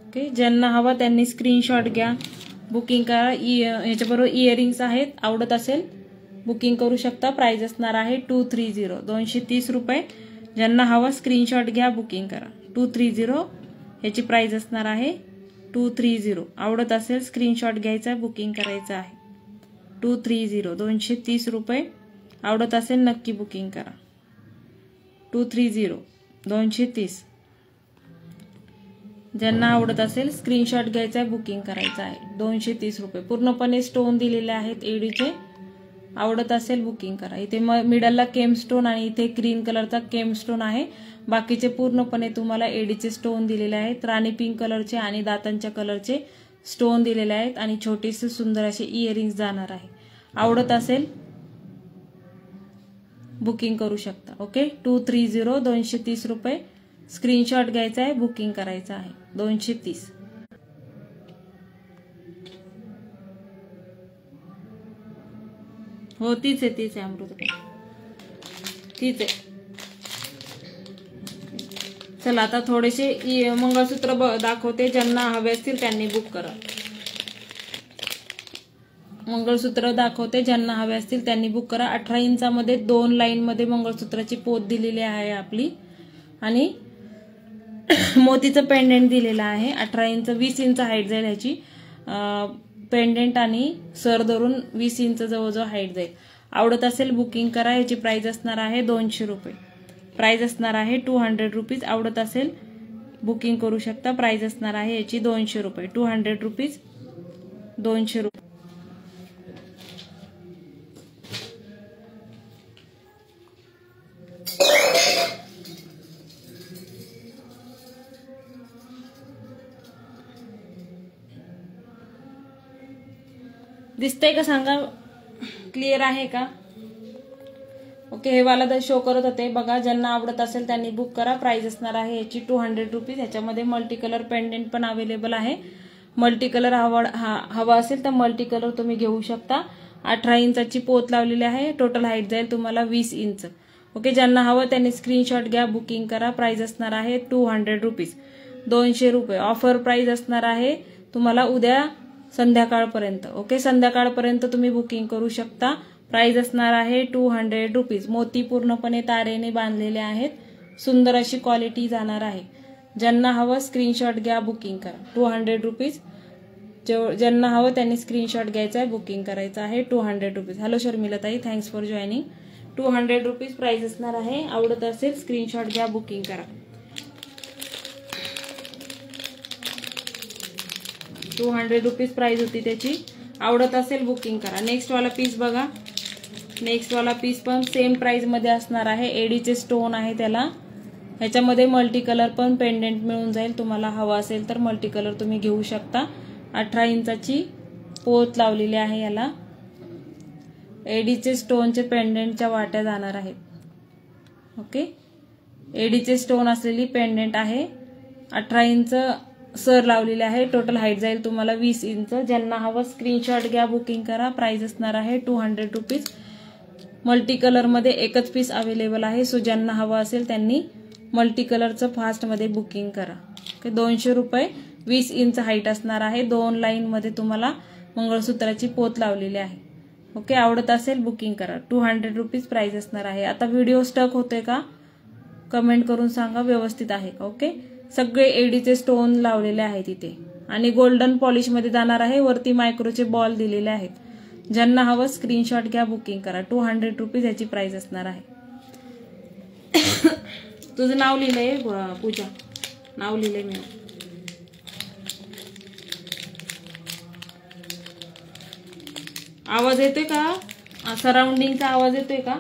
ओके. ज्यांना हवा त्यांनी स्क्रीनशॉट घ्या, बुकिंग करा. ह्याच्याबरोबर इयरिंग्स आहेत. आवडत असेल बुकिंग करू शकता. प्राइस असणार आहे 230 230 रुपये. ज्यांना हवा स्क्रीनशॉट घ्या, बुकिंग करा. 230 ह्याची प्राइस असणार आहे 230. आवडत असेल स्क्रीनशॉट घ्यायचा, बुकिंग करायचं आहे. 230 230 रुपये. आवडत असेल नक्की बुकिंग करा. 230 230. ज्यांना आवडत असेल स्क्रीनशॉट घ्यायचा आहे, बुकिंग करायचं आहे. 230 रुपये. पूर्णपणे स्टोन दिलेले आहेत एडीचे. आवडत असेल बुकिंग करा. इथे मिडलला केम स्टोन आणि इथे ग्रीन कलरचा केम स्टोन आहे. बाकीचे पूर्णपणे तुम्हाला एडीचे स्टोन दिलेले आहेत. राणी पिंक कलरचे आणि दातांच्या कलरचे स्टोन दिलेले आहेत आणि छोटीशी सुंदर असे इयरिंग्स जाणार आहे. आवडत असेल बुकिंग करू शकता. ओके. 230 230 रुपये. स्क्रीनशॉट घ्यायचा आहे, बुकिंग करायचं आहे. 230. हो तीच आहे अमृत, तीच आहे. चला आता थोडेसे मंगळसूत्र दाखवते. ज्यांना हवे असतील त्यांनी बुक करा. मंगळसूत्र दाखवते. ज्यांना हवे असतील त्यांनी बुक करा. 18 इंचामध्ये 2 लाईन मध्ये मंगळसूत्राची पोत दिलेली आहे आपली आणि मोतीचं पेंडेंट दिलेलं आहे. 18 इंच 20 इंच हाईट जाईल ह्याची. पेंडेंट आणि सर धरून 20 इंच जवळजवळ हाईट जाईल. आवडत असेल बुकिंग करा. याची प्राइस असणार आहे 200 रुपये. प्राइस असणार आहे 200 रुपीज. आवडत असेल बुकिंग करू शकता. प्राइस असणार आहे याची 200 रुपये. 200 रुपीज. 200 रुपये. दिसतंय का सांगा. क्लिअर आहे का. ओके. हे वाला तर शो करत होते बघा. ज्यांना आवडत असेल त्यांनी बुक करा. प्राइस असणार आहे याची 200 रुपीज. ह्याच्यामध्ये मल्टी कलर पेंडेंट पण अवेलेबल आहे. मल्टी कलर हवा असेल तर मल्टी कलर तुम्ही घेऊ शकता. 18 इंचाची पोत लावलेली आहे. टोटल हाईट जाईल तुम्हाला 20 इंच. ओके. ज्यांना हवं त्यांनी स्क्रीनशॉट घ्या, बुकिंग करा. प्राइस असणार आहे 200 रुपीज. 200 रुपये. ऑफर प्राइस असणार आहे तुम्हाला उद्या संध्याकाळपर्यंत. ओके. संध्याकाळपर्यंत तुम्ही बुकिंग करू शकता. प्राइस असणार आहे 200 रुपीज. मोती पूर्णपणे तारेने बांधलेले आहेत. सुंदर अशी क्वालिटी जाणार आहे. ज्यांना हवं स्क्रीनशॉट घ्या, बुकिंग करा. 200 रुपीज. ज्यांना हवं त्यांनी स्क्रीनशॉट घ्यायचा आहे, बुकिंग करायचं आहे. 200 रुपीज. हॅलो शर्मिलाताई, thanks for joining. 200 rupees price असणार आहे. आवडत असेल स्क्रीनशॉट घ्या, बुकिंग करा. 200 रुपीज प्राइस होती त्याची. आवडत असेल बुकिंग करा. नेक्स्ट वाला पीस बघा. नेक्स्ट वाला पीस पण सेम प्राइस मध्ये असणार आहे. एडीचे स्टोन आहे त्याला. ह्याच्यामध्ये मल्टी कलर पण पेंडेंट मिळून जाईल. तुम्हाला हवा असेल तर मल्टी कलर तुम्ही घेऊ शकता. 18 इंचाची पोत लावलेली आहे याला. एडीचे स्टोनचे पेंडेंटच्या वाट्या जाणार आहेत. ओके. एडीचे स्टोन असलेली पेंडेंट आहे. 18 इंच सर लावलेले आहे. टोटल हाईट जाईल तुम्हाला 20 इंच. ज्यांना हवं स्क्रीनशॉट घ्या, बुकिंग करा. प्राइस असणार आहे 200 रुपीज. मल्टी कलरमध्ये एकच पीस अवेलेबल आहे. सो ज्यांना हवं असेल त्यांनी मल्टी कलरचं फास्टमध्ये बुकिंग करा. ओके, 200 रुपये. 20 इंच हाईट असणार आहे. 2 लाईनमध्ये तुम्हाला मंगळसूत्राची पोत लावलेली आहे. ओके, आवडत असेल बुकिंग करा. 200 रुपीज प्राइस असणार आहे. आता व्हिडिओ स्टक होतोय का कमेंट करून सांगा, व्यवस्थित आहे का. ओके, सगळे एडीचे स्टोन लावलेले आहेत इथे आणि गोल्डन पॉलिशमध्ये जाणार आहे. वरती मायक्रोचे बॉल दिलेले आहेत. ज्यांना हवं स्क्रीनशॉट घ्या, बुकिंग करा. 200 रुपीज याची प्राइस असणार आहे. तुझं नाव लिहिलंय पूजा, नाव लिहिलंय मी. आवाज येतोय का? सराउंडिंगचा आवाज येतोय का?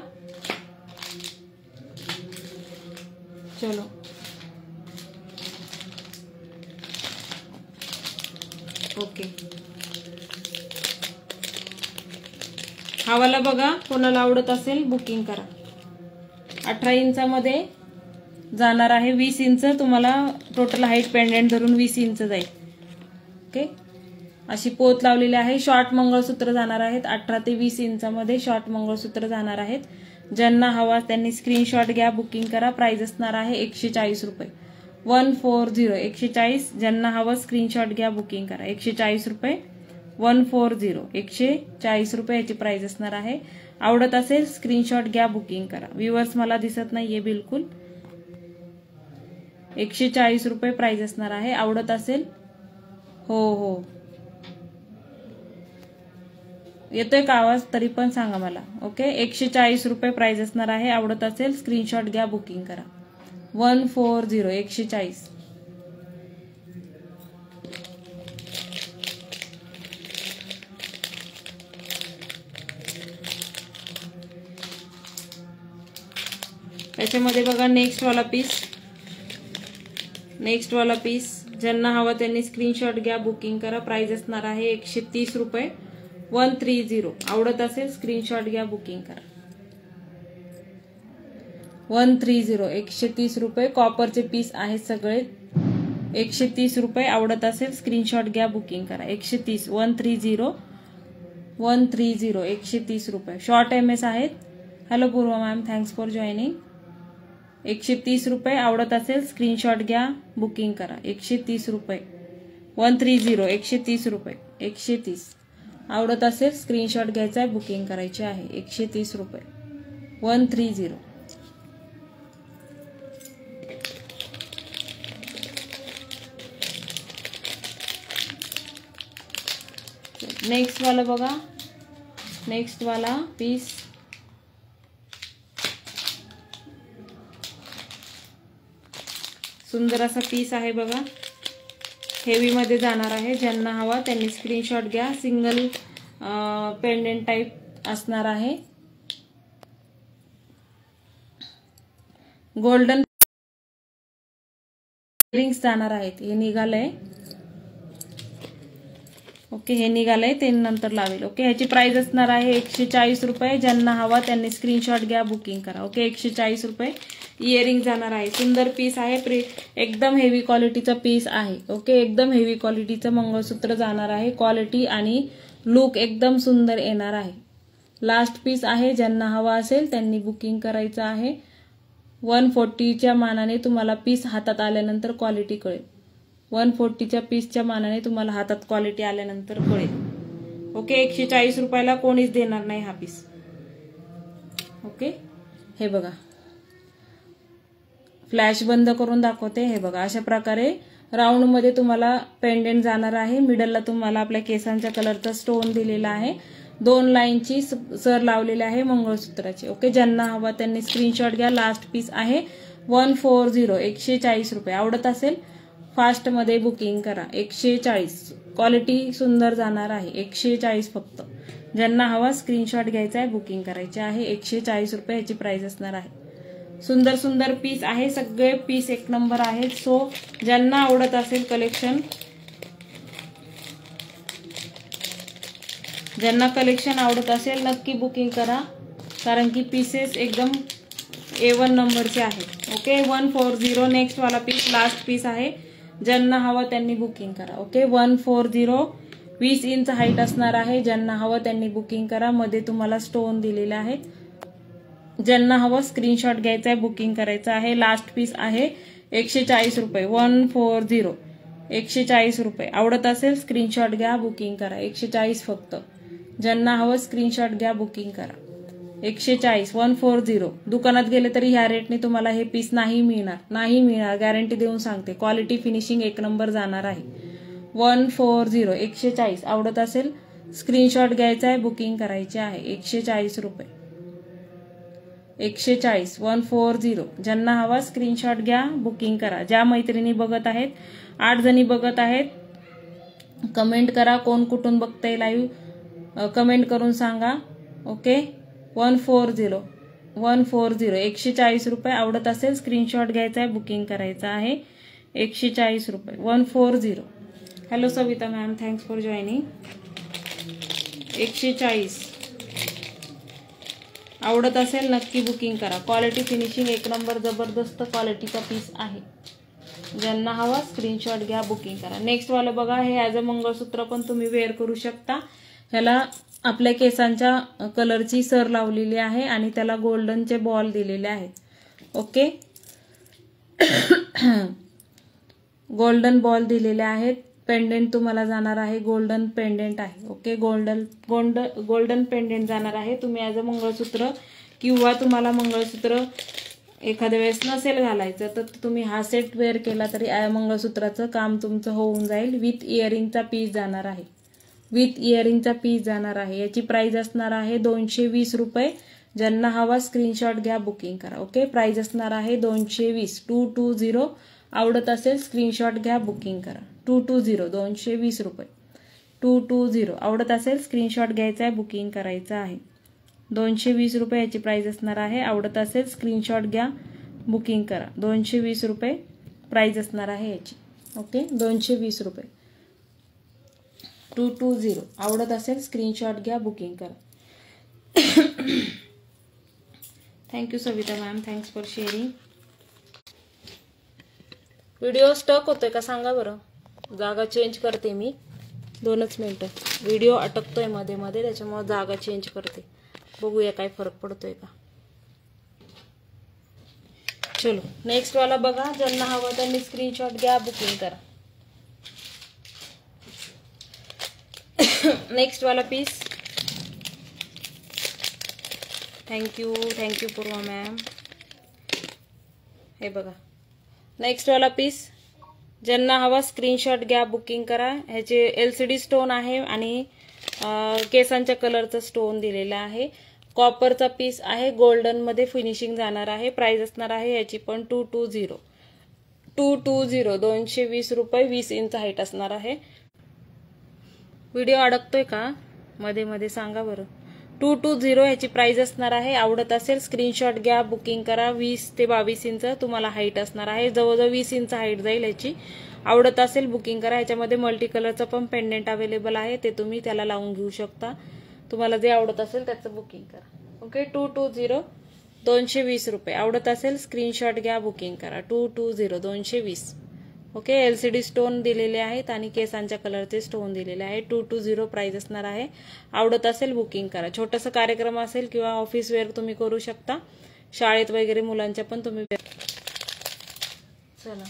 चलो, ओके. हवाला बघा, कोणाला आवडत असेल बुकिंग करा. 18 इंचामध्ये जाणार आहे. 20 इंच तुम्हाला टोटल हाईट पेंडेंट धरून 20 इंच जाईल. ओके, अशी पोत लावलेली आहे. शॉर्ट मंगळसूत्र जाणार आहेत. 18 ते 20 इंचामध्ये शॉर्ट मंगळसूत्र जाणार आहेत. ज्यांना हवा त्यांनी स्क्रीनशॉट घ्या, बुकिंग करा. प्राइस असणार आहे 140 रुपये. 140 140. ज्यांना हवं स्क्रीनशॉट घ्या, बुकिंग करा. 140 रुपये. 140 140 रुपये याची प्राइस असणार आहे. आवडत असेल स्क्रीनशॉट घ्या, बुकिंग करा. व्ह्यूअर्स मला दिसत नाहीये बिलकुल. 140 रुपये प्राइस असणार आहे. आवडत असेल, हो येतोय का आवाज? तरी पण सांगा मला. ओके, 140 रुपये प्राइस असणार आहे. आवडत असेल स्क्रीनशॉट घ्या, बुकिंग करा. 140 140. त्याच्यामध्ये बघा नेक्स्ट वाला पीस. ज्यांना हवा त्यांनी स्क्रीनशॉट घ्या, बुकिंग करा. प्राइस असणार आहे 130 रुपये. 130. आवडत असेल स्क्रीनशॉट घ्या, बुकिंग करा. 130 130 रुपये. कॉपरचे पीस आहेत सगळे. 130 रुपये. आवडत असेल स्क्रीनशॉट घ्या, बुकिंग करा. 130 130 130 130 रुपये. शॉर्ट MS आहेत. Hello Purva ma'am, thanks for joining. 130 रुपये. आवडत असेल स्क्रीनशॉट घ्या, बुकिंग करा. 130 रुपये. 130 130 रुपये. 130. आवडत असेल स्क्रीनशॉट घ्यायचा आहे, बुकिंग करायची आहे. 130 रुपये. 130. नेक्स्ट वाला बघा. नेक्स्ट वाला पीस सुंदर असा पीस आहे बघा. हेवी मध्ये जाणार आहे. ज्यांना हवा त्यांनी स्क्रीनशॉट घ्या. सिंगल पेंडेंट टाइप असणार आहे. गोल्डन रिंग्स जाणार आहेत. हे निघालंय. ओके, हे निघालंय ते नंतर लावेल. ओके, ह्याची प्राइस असणार आहे 140 रुपये. ज्यांना हवा त्यांनी स्क्रीनशॉट घ्या, बुकिंग करा. ओके, 140 रुपये. इयरिंग जाणार आहे. सुंदर पीस आहे. एकदम हेवी क्वालिटीचा पीस आहे. ओके, एकदम हेवी क्वालिटीचं मंगळसूत्र जाणार आहे. क्वालिटी आणि लुक एकदम सुंदर येणार आहे. लास्ट पीस आहे. ज्यांना हवा असेल त्यांनी बुकिंग करायचं आहे. 140च्या मानाने तुम्हाला पीस हातात आल्यानंतर क्वालिटी कळेल. 140च्या पीसच्या मानाने तुम्हाला हातात क्वालिटी आल्यानंतर कळेल. ओके, 140 रुपयाला कोणीच देणार नाही हा पीस. ओके, हे बघा, फ्लॅश बंद करून दाखवते. हे बघा, अशा प्रकारे राऊंड मध्ये तुम्हाला पेंडेंट जाणार आहे. मिडलला तुम्हाला आपल्या केसांच्या कलरचा स्टोन दिलेला आहे. 2 लाईनची सर लावलेली आहे मंगळसूत्राची. ओके, ज्यांना हवा त्यांनी स्क्रीनशॉट घ्या. लास्ट पीस आहे. 140 140 रुपये. आवडत असेल फास्ट मध्ये बुकिंग करा. 140. क्वालिटी सुंदर जाणार आहे. 140 फक्त. ज्यांना हवा स्क्रीनशॉट घ्यायचा आहे, बुकिंग करायचे आहे. 140 रुपये याची प्राइस असणार आहे. सुंदर सुंदर पीस आहे. सगळे पीस एक नंबर आहेत. सो ज्यांना आवडत असेल कलेक्शन, ज्यांना कलेक्शन आवडत असेल नक्की बुकिंग करा. कारण की पीसेस एकदम A1 नंबरचे आहेत. ओके, 140. नेक्स्ट वाला पीस लास्ट पीस आहे. ज्यांना हवं त्यांनी बुकिंग करा. ओके 140 20 इंच हाईट असणार आहे. ज्यांना हवं त्यांनी बुकिंग करा. मध्ये तुम्हाला स्टोन दिलेले आहेत. ज्यांना हवं स्क्रीनशॉट घ्यायचा आहे, बुकिंग करायचं आहे. लास्ट पीस आहे 140 रुपये. 140 140 रुपये. आवडत असेल स्क्रीनशॉट घ्या, बुकिंग करा. 140 फक्त. ज्यांना हवं स्क्रीनशॉट घ्या, बुकिंग करा. 140 140. दुकानात गेले तरी ह्या रेटने तुम्हाला हे पीस नाही मिळणार. गॅरंटी देऊन सांगते. क्वालिटी फिनिशिंग एक नंबर जाणार आहे. 140 140. आवडत असेल स्क्रीनशॉट घ्यायचा आहे, बुकिंग करायचे आहे. 140 रुपये. 140 140. ज्यांना हवा स्क्रीनशॉट घ्या, बुकिंग करा. ज्या मैत्रिणी बघत आहेत, 8 जणी बघत आहेत, कमेंट करा. कोण कुठून बघताय लाईव्ह कमेंट करून सांगा. ओके 140 140 रुपये. आवडत असेल स्क्रीनशॉट घ्यायचा आहे, बुकिंग करायचं आहे. 140 रुपये. 140. Hello Savita ma'am, thanks for joining. 140. आवडत असेल नक्की बुकिंग करा. क्वालिटी फिनिशिंग एक नंबर जबरदस्त क्वालिटीचा पीस आहे. ज्यांना हवा स्क्रीनशॉट घ्या, बुकिंग करा. नेक्स्ट वाला बघा. हे ॲज अ मंगळसूत्र पण तुम्ही वेअर करू शकता. ह्याला आपल्या केसांच्या कलरची सर लावलेली आहे आणि त्याला गोल्डनचे बॉल दिलेले आहेत. ओके गोल्डन बॉल दिलेले आहेत. पेंडेंट तुम्हाला जाणार आहे, गोल्डन पेंडेंट आहे. ओके गोल्डन पेंडेंट जाणार आहे. तुम्ही ॲज अ मंगळसूत्र किंवा तुम्हाला मंगळसूत्र एखाद्या वेळेस नसेल घालायचं तर तुम्ही हा सेट वेअर केला तरी मंगळसूत्राचं काम तुमचं होऊन जाईल. विथ इयरिंगचा पीस जाणार आहे. याची प्राइस असणार आहे 220 रुपये. ज्यांना हवा स्क्रीनशॉट घ्या, बुकिंग करा. ओके प्राइस असणार आहे 220. 220. आवडत असेल स्क्रीनशॉट घ्या, बुकिंग करा. 220 220 रुपये. 220. आवडत असेल स्क्रीनशॉट घ्यायचा आहे, बुकिंग करायचं आहे. 220 रुपये याची प्राइस असणार आहे. आवडत असेल स्क्रीनशॉट घ्या, बुकिंग करा. 220 रुपये प्राइस असणार आहे याची. ओके 220 रुपये. 220. आवडत असेल स्क्रीनशॉट घ्या, बुकिंग करा. Thank you Savita ma'am, thanks for sharing. Video stuck होतोय का सांगा बरं. जागा चेंज करते मी. 2च मिनिटं. व्हिडिओ अटकतोय मध्ये मध्ये, त्याच्यामुळे जागा चेंज करते. बघूया काय फरक पडतोय का. चलो नेक्स्ट वाला बघा. ज्यांना हवं त्यांनी स्क्रीनशॉट घ्या, बुकिंग करा. नेक्स्ट वाला पीस. थँक्यू पूर्वा मॅम. हे बघा नेक्स्ट वाला पीस. ज्यांना हवा स्क्रीनशॉट घ्या, बुकिंग करा. ह्याचे LCD स्टोन आहे आणि केसांच्या कलरचा स्टोन दिलेला आहे. कॉपरचा पीस आहे. गोल्डन मध्ये फिनिशिंग जाणार आहे. प्राइस असणार आहे याची पण 220 220 रुपये. 20 इंच हाईट असणार आहे. व्हिडिओ अडकतोय का मध्ये मध्ये सांगा बरं. 220 याची प्राइस असणार आहे. आवडत असेल स्क्रीनशॉट घ्या, बुकिंग करा. 20 ते 22 इंच तुम्हाला हाईट असणार आहे. जवळजवळ 20 इंच हाईट जाईल याची. आवडत असेल बुकिंग करा. ह्याच्यामध्ये मल्टी कलरचं पण पेंडेंट अवेलेबल आहे, ते तुम्ही त्याला लावून घेऊ शकता. तुम्हाला जे आवडत असेल त्याचं बुकिंग करा. ओके 220 220 रुपये. आवडत असेल स्क्रीनशॉट घ्या, बुकिंग करा. 220 220. ओके LCD स्टोन दिलेले आहेत आणि केसांच्या कलरचे स्टोन दिलेले आहेत. 220 प्राइस असणार आहे. आवडत असेल बुकिंग करा. छोटासा कार्यक्रम असेल किंवा ऑफिस वेअर तुम्ही करू शकता. शाळेत वगैरे मुलांच्या पण तुम्ही. चला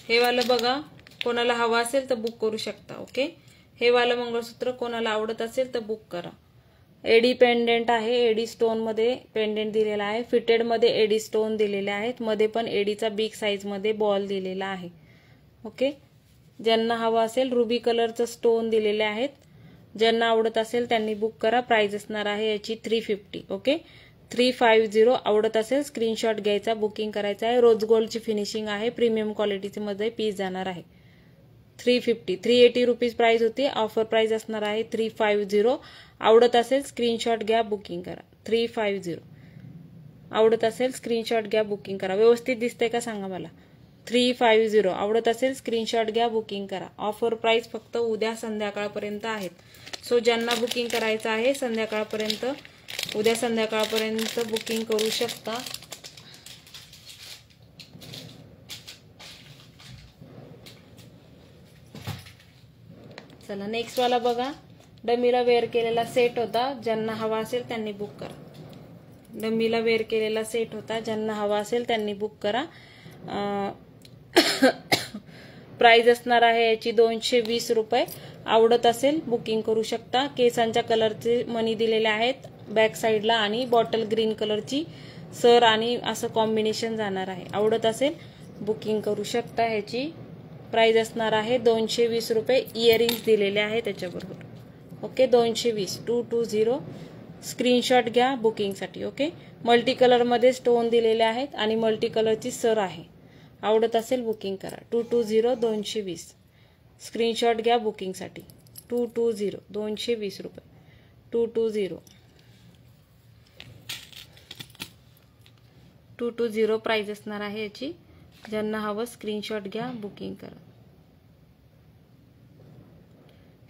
हे वाला बघा. कोणाला हवा असेल तर बुक करू शकता. ओके हे वाला मंगळसूत्र कोणाला आवडत असेल तर बुक करा. एडी पेंडेंट आहे. एडी स्टोन मध्ये पेंडेंट दिलेला आहे. फिटेड मध्ये एडी स्टोन दिलेले आहेत. मध्ये पण एडीचा बिग साईज मध्ये बॉल दिलेला आहे. ओके ज्यांना हवा असेल रुबी कलरचं स्टोन दिलेले आहेत. ज्यांना आवडत असेल त्यांनी बुक करा. प्राइस असणार आहे याची 350. ओके 350. आवडत असेल स्क्रीनशॉट घ्यायचा, बुकिंग करायचा आहे. रोज गोल्डची फिनिशिंग आहे. प्रीमियम क्वालिटीचे मध्ये पीस जाणार आहे. 350 380 रुपीज प्राइस होती. ऑफर प्राइस असणार आहे 350. आवडत असेल स्क्रीनशॉट घ्या, बुकिंग करा. 350. आवडत असेल स्क्रीनशॉट घ्या, बुकिंग करा. व्यवस्थित दिसतंय का सांगा मला. 350. आवडत असेल स्क्रीनशॉट घ्या, बुकिंग करा. ऑफर प्राइस फक्त उद्या संध्याकाळपर्यंत आहेत. सो ज्यांना बुकिंग करायचं आहे संध्याकाळपर्यंत उद्या संध्याकाळपर्यंत बुकिंग करू शकता। चला नेक्स्ट वाला बघा, डमीला वेअर केलेला सेट होता, ज्यांना हवा असेल त्यांनी बुक करा। डमीला वेअर केलेला सेट होता, ज्यांना हवा असेल त्यांनी बुक करा। प्राइस असणार आहे याची 220 रुपये। आवडत असेल बुकिंग करू शकता। केसांच्या कलरचे मणी दिलेले आहेत बॅक साइडला आणि बॉटल ग्रीन कलरची सर आणि असं कॉम्बिनेशन जाणार आहे। आवडत असेल बुकिंग करू शकता। ह्याची प्राइस असणार आहे 220 रुपये। इयरिंग्स दिलेले आहे त्याच्याबरोबर। ओके 220 220 स्क्रीनशॉट घ्या बुकिंगसाठी। ओके मल्टी कलर मध्ये स्टोन दिलेले आहेत आणि मल्टी कलरची सर आहे। आवडत असेल बुकिंग करा। 220 220 स्क्रीनशॉट घ्या बुकिंगसाठी। 220 220 रुपये 220 220 प्राइस असणार आहे याची। ज्यांना हवं स्क्रीनशॉट घ्या बुकिंग करा।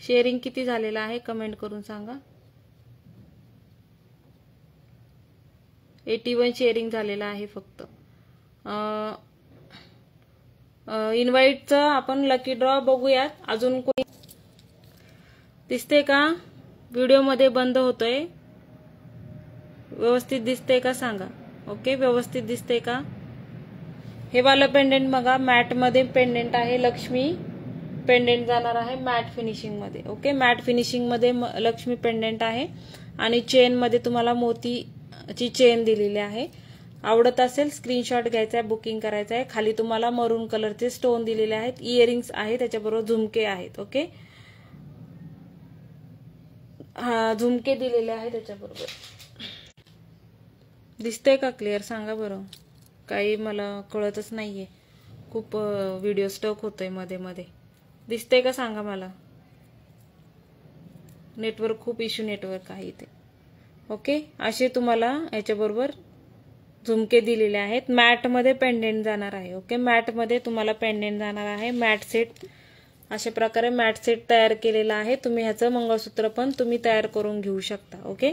शेअरिंग किती झालेला आहे कमेंट करून सांगा। 81 शेअरिंग झालेला आहे फक्त। इनवाइटचा आपण लकी ड्रॉ बघूयात। अजून कोणी दिसते का? व्हिडिओ मध्ये बंद होतोय, व्यवस्थित दिसते का सांगा। ओके व्यवस्थित दिसते का? हे वाला पेंडेंट बघा, मॅट मध्ये पेंडेंट आहे, लक्ष्मी पेंडेंट जाणार आहे मॅट फिनिशिंग मध्ये। ओके मॅट फिनिशिंग मध्ये लक्ष्मी पेंडेंट आहे आणि चेन मध्ये तुम्हाला मोतीची चेन दिलेली आहे। आवडत असेल स्क्रीनशॉट घ्यायचा आहे बुकिंग करायचं आहे। खाली तुम्हाला मरून कलरचे स्टोन दिलेले आहेत, इयरिंग्स आहे त्याच्याबरोबर झुमके आहेत। ओके हा झुमके दिलेले आहेत त्याच्याबरोबर। दिसतंय का क्लिअर सांगा बरं, काही मला कळतच नाहीये, खूप व्हिडिओ स्टक होतोय मध्ये मध्ये। दिसतंय का सांगा मला, नेटवर्क खूप इश्यू नेटवर्क आहे इथे। ओके असे तुम्हाला याच्याबरोबर झुमके दिलेले आहेत। मॅट मध्ये पेंडेंट जाणार आहे। ओके मॅट मध्ये तुम्हाला पेंडेंट जाणार आहे। मॅट सेट अशा प्रकारे मॅट सेट तयार केलेला आहे। तुम्ही ह्याचं मंगळसूत्र पण तुम्ही तयार करून घेऊ शकता। ओके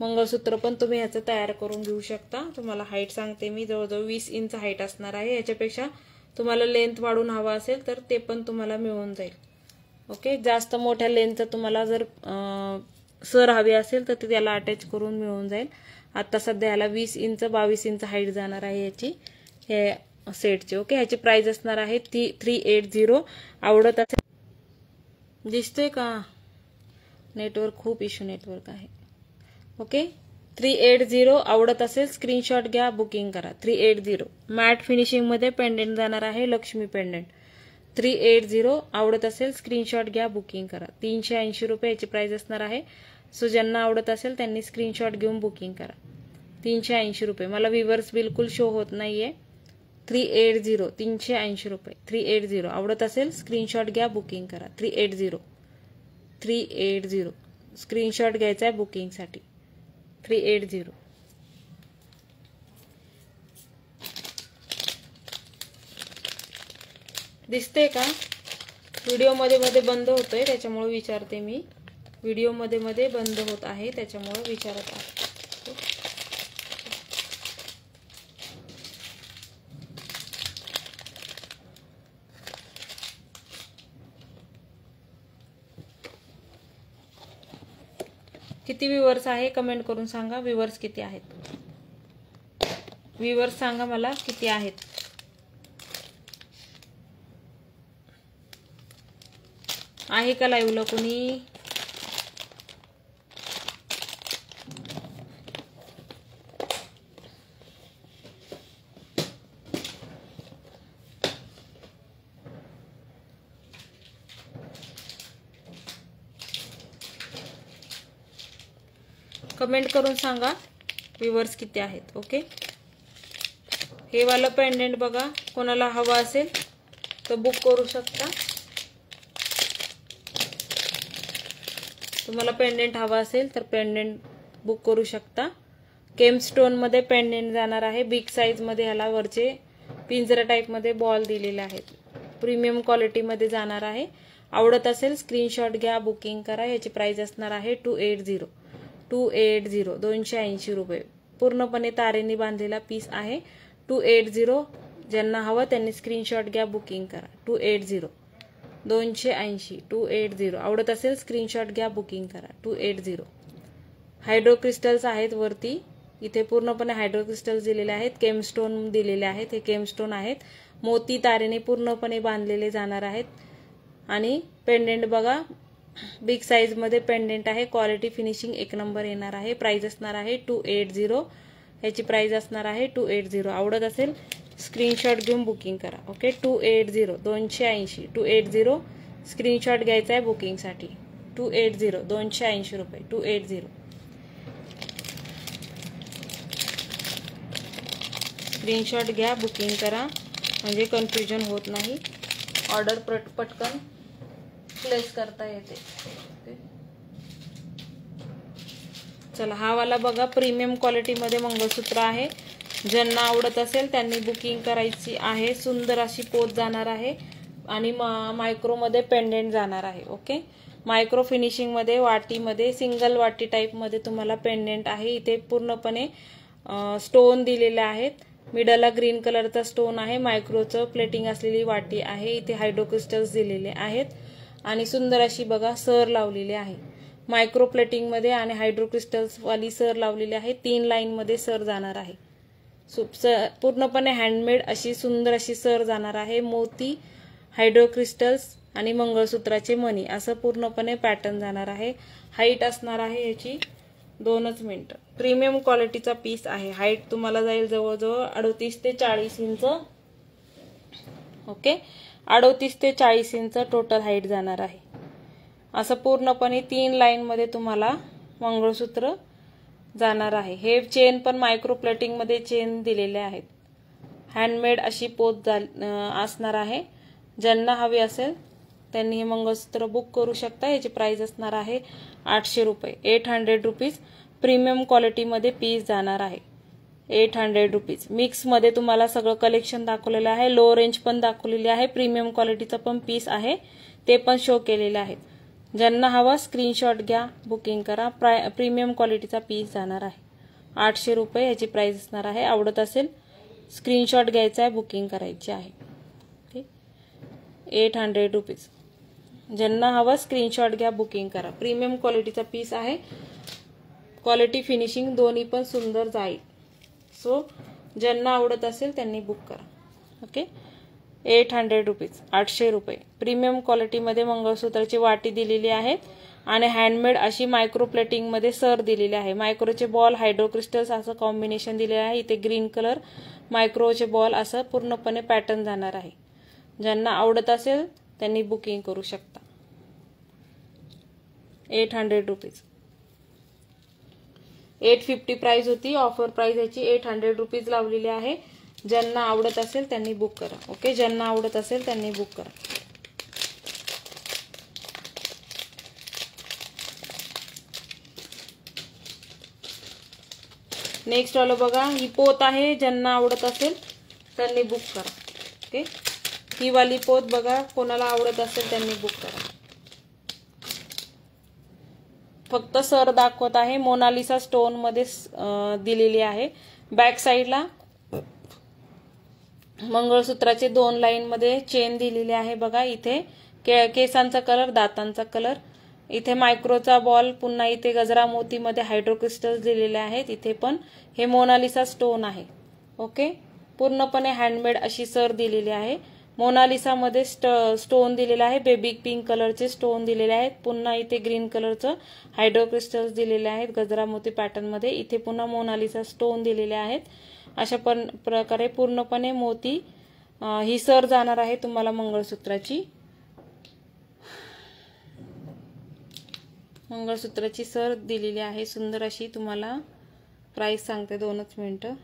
मंगळसूत्र पण तुम्ही ह्याचं तयार करून घेऊ शकता। तुम्हाला हाईट सांगते मी, जवळजवळ 20 इंच हाईट असणार आहे। याच्यापेक्षा तुम्हाला लेंथ वाढून हवा असेल तर ते पण तुम्हाला मिळून जाईल। ओके जास्त मोठ्या लेंथचं तुम्हाला जर सर हवी असेल तर ते त्याला अटॅच करून मिळून जाईल। आता सध्या ह्याला 20 इंच 22 इंच हाईट जाणार आहे याची हे सेटची। ओके ह्याची प्राइस असणार आहे 380। आवडत असेल दिसतोय का? नेटवर्क खूप इश्यू नेटवर्क आहे। ओके 380 आवडत असेल स्क्रीनशॉट घ्या बुकिंग करा। 380 मॅट फिनिशिंग मध्ये पेंडेंट जाणार आहे लक्ष्मी पेंडेंट। 380 आवडत असेल स्क्रीनशॉट घ्या बुकिंग करा। 380 रुपये याची प्राइस असणार आहे। सो ज्यांना आवडत असेल त्यांनी स्क्रीनशॉट घेऊन बुकिंग करा। 380 रुपये। मला व्ह्यूअर्स बिलकुल शो होत नाहीये। 380 380 रुपये 380 आवडत असेल स्क्रीनशॉट घ्या बुकिंग करा। 380 स्क्रीनशॉट घ्यायचा आहे बुकिंग साठी। 380 दिसते का? व्हिडिओ मध्ये मध्ये बंद होतोय त्याच्यामुळे विचारते मी। व्हिडिओ मध्ये मध्ये बंद होत आहे त्याच्यामुळे विचारत आहे। किती व्ह्यूअर्स आहे कमेंट करून सांगा। व्ह्यूअर्स किती आहेत? व्ह्यूअर्स सांगा मला किती आहेत। आहे का लाईव्हला कोणी? कमेंट करून सांगा व्ह्यूअर्स किती आहेत। ओके हे वाला पेंडेंट बघा, कोणाला हवा असेल तर बुक करू शकता। तुम्हाला पेंडेंट हवा असेल तर पेंडेंट बुक करू शकता। केम स्टोन मध्ये पेंडेंट जाणार आहे। बिग साइज मध्ये ह्याला वरचे पिंजरा टाइप मध्ये बॉल दिलेले आहेत। प्रीमियम क्वालिटी मध्ये जाणार आहे। आवडत असेल स्क्रीनशॉट घ्या बुकिंग करा। याची प्राइस असणार आहे 280 280 280 रुपये. पूर्णपणे तारेने बांधलेला पीस आहे. 280. ज्यांना हवं त्यांनी स्क्रीनशॉट घ्या, बुकिंग करा. 280 280 280. आवडत असेल स्क्रीनशॉट घ्या, बुकिंग करा. 280. हायड्रो क्रिस्टल्स आहेत वरती. इथे पूर्णपणे हायड्रो क्रिस्टल्स दिलेले आहेत. केमस्टोन दिलेले आहेत. हे केमस्टोन आहेत. मोती तारेने पूर्णपणे बांधलेले जाणार आहेत. आणि पेंडेंट बघा, बिग साईज मध्ये पेंडेंट आहे. क्वालिटी फिनिशिंग एक नंबर येणार आहे. प्राइस असणार आहे 280. याची प्राइस असणार आहे 280. आवडत असेल स्क्रीनशॉट घेऊन बुकिंग करा. ओके, 280 280 280. स्क्रीनशॉट घ्यायचा आहे बुकिंगसाठी. 280 280 रुपये. 280. स्क्रीनशॉट घ्या, बुकिंग करा, म्हणजे कन्फ्युजन होत नाही. ऑर्डर पटकन प्लेस करता येते. चला, हा वाला बघा, प्रीमियम क्वालिटी मध्ये मंगळसूत्र आहे. ज्यांना आवडत असेल त्यांनी बुकिंग करायची आहे. सुंदर अशी पोत जाणार आहे आणि मायक्रो मध्ये पेंडेंट जाणार आहे. ओके, मायक्रो फिनिशिंग मध्ये, वाटीमध्ये, सिंगल वाटी टाइप मध्ये तुम्हाला पेंडेंट आहे. इथे पूर्णपणे स्टोन दिलेले आहेत. मिडलला ग्रीन कलरचा स्टोन आहे. मायक्रोचं प्लेटिंग असलेली वाटी आहे. इथे हायड्रो क्रिस्टल्स दिलेले आहेत आणि सुंदर अशी बघा सर लावलेली आहे. मायक्रो प्लेटिंग मध्ये आणि हायड्रो क्रिस्टल्स वाली सर लावलेली आहे. 3 लाईन मध्ये सर जाणार आहे. पूर्णपणे हँडमेड अशी सुंदर अशी सर जाणार आहे. मोती, हायड्रो क्रिस्टल्स आणि मंगळसूत्राचे मणी असं पूर्णपणे पॅटर्न जाणार आहे. हाईट असणार आहे याची 2 मिनिट. प्रीमियम क्वालिटीचा पीस आहे. हाईट तुम्हाला जाईल जवळजवळ 38 ते 40 इंच. ओके, 38 ते 40 इंच टोटल हाईट जाणार आहे. असं पूर्णपणे 3 लाईन मध्ये तुम्हाला मंगळसूत्र जाणार आहे. हे चेन पण मायक्रो प्लेटिंग मध्ये चेन दिलेले आहेत. हँडमेड अशी पोत असणार आहे. ज्यांना हवी असेल त्यांनी हे मंगळसूत्र बुक करू शकता. याची प्राइस असणार आहे 800 रुपये. 800 रुपीज. प्रीमियम क्वालिटी मध्ये पीस जाणार आहे. 800 रुपीज. मिक्स मध्ये तुम्हाला सगळं कलेक्शन दाखवलेलं आहे. लो रेंज पण दाखवलेली आहे. प्रीमियम क्वालिटीचा पण पीस आहे, ते पण शो केलेले आहेत. ज्यांना हवा स्क्रीनशॉट घ्या, बुकिंग करा. प्रीमियम क्वालिटीचा पीस जाणार आहे 800 रुपये. याची प्राइस असणार आहे. आवडत असेल स्क्रीनशॉट घ्यायचा आहे, बुकिंग करायची आहे. 800 रुपीज. ज्यांना हवा स्क्रीनशॉट घ्या, बुकिंग करा. प्रीमियम क्वालिटीचा पीस आहे. क्वालिटी फिनिशिंग दोन्ही पण सुंदर जाईल. सो ज्यांना आवडत असेल त्यांनी बुक करा. Okay, 800 rupees. 800 रुपये. प्रीमियम क्वालिटी मध्ये मंगळसूत्राची वाटी दिलेली आहे आणि हँडमेड अशी मायक्रो प्लेटिंग मध्ये सर दिलेली आहे. मायक्रोचे बॉल, हायड्रो क्रिस्टल्स असं कॉम्बिनेशन दिलेलं आहे. इथे ग्रीन कलर, मायक्रोचे बॉल असं पूर्णपणे पॅटर्न जाणार आहे. ज्यांना आवडत असेल त्यांनी बुकिंग करू शकता. 800 रुपीज. 850 प्राइस होती. ऑफर प्राइस याची 800 रुपीज लावलेली आहे. ज्यांना आवडत असेल त्यांनी बुक करा. ओके, ज्यांना आवडत असेल त्यांनी बुक करा. नेक्स्ट वाला बघा, ही पोत आहे. ज्यांना आवडत असेल त्यांनी बुक करा. ओके, ही वाली पोत बघा, कोणाला आवडत असेल त्यांनी बुक करा. फक्त सर दाखवत आहे. मोनालिसा स्टोन मध्ये दिलेली आहे. बॅक साइडला मंगळसूत्राचे 2 लाईन मध्ये चेन दिलेली आहे. बघा इथे केसांचा कलर, दातांचा कलर. इथे मायक्रोचा बॉल, पुन्हा इथे गजरा मोती मध्ये हायड्रो क्रिस्टल्स दिलेले आहेत. इथे पण हे मोनालिसा स्टोन आहे. ओके, पूर्णपणे हँडमेड अशी सर दिलेली आहे. मोनालिसा मध्ये स्टोन दिलेला आहे. बेबी पिंक कलरचे स्टोन दिलेले आहेत. पुन्हा इथे ग्रीन कलरचं हायड्रो क्रिस्टल्स दिलेले आहेत गजरा मोती पॅटर्न मध्ये. इथे पुन्हा मोनालिसा स्टोन दिलेले आहेत. अशा प्रकारे पूर्णपणे मोती ही सर जाणार आहे तुम्हाला मंगळसूत्राची. मंगळसूत्राची सर दिलेली आहे सुंदर अशी. तुम्हाला प्राइस सांगते 2च मिनिटं.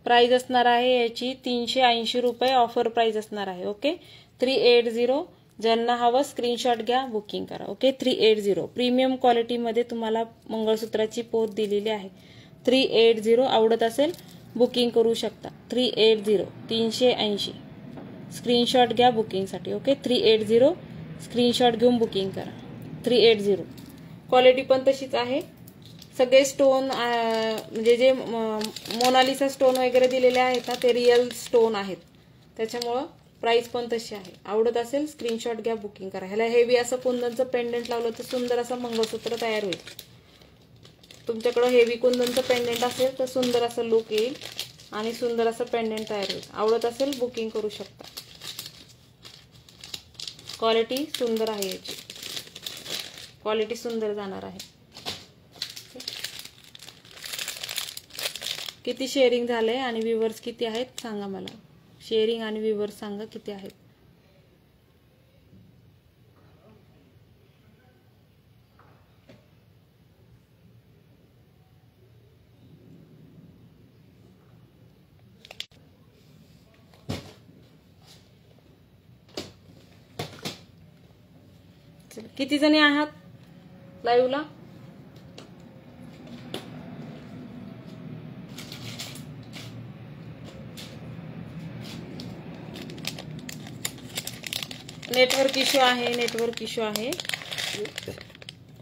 प्राइस असणार आहे याची 380 रुपये. ऑफर प्राइस असणार आहे. ओके, 380. ज्यांना हवं स्क्रीनशॉट घ्या, बुकिंग करा. ओके, 380. प्रीमियम क्वालिटी मध्ये तुम्हाला मंगळसूत्राची पोत दिलेली आहे. 380. आवडत असेल बुकिंग करू शकता. 380. 380. स्क्रीनशॉट घ्या बुकिंगसाठी. ओके, 380. स्क्रीनशॉट घेऊन बुकिंग करा. 380. क्वालिटी पण तशीच आहे. सगळे स्टोन म्हणजे जे मोनालिसा स्टोन वगैरे दिलेले आहेत ना ते रिअल स्टोन आहेत, त्याच्यामुळं प्राइस पण तशी आहे. आवडत असेल स्क्रीनशॉट घ्या, बुकिंग करा. ह्याला हेवी असं कुंदनचं पेंडंट लावलं तर सुंदर असं मंगळसूत्र तयार होईल. तुमच्याकडे हेवी कुंदनचं पेंडंट असेल तर सुंदर असं लुक येईल आणि सुंदर असं पेंडंट तयार होईल. आवडत असेल बुकिंग करू शकता. क्वालिटी सुंदर आहे, याची क्वालिटी सुंदर जाणार आहे. किती शेअरिंग झालंय आणि व्ह्यूअर्स किती आहेत सांगा मला. शेअरिंग आणि व्ह्यूअर्स सांगा किती आहेत. किती जणी आहात लाईव्हला? नेटवर्क इश्यू आहे, नेटवर्क इश्यू आहे,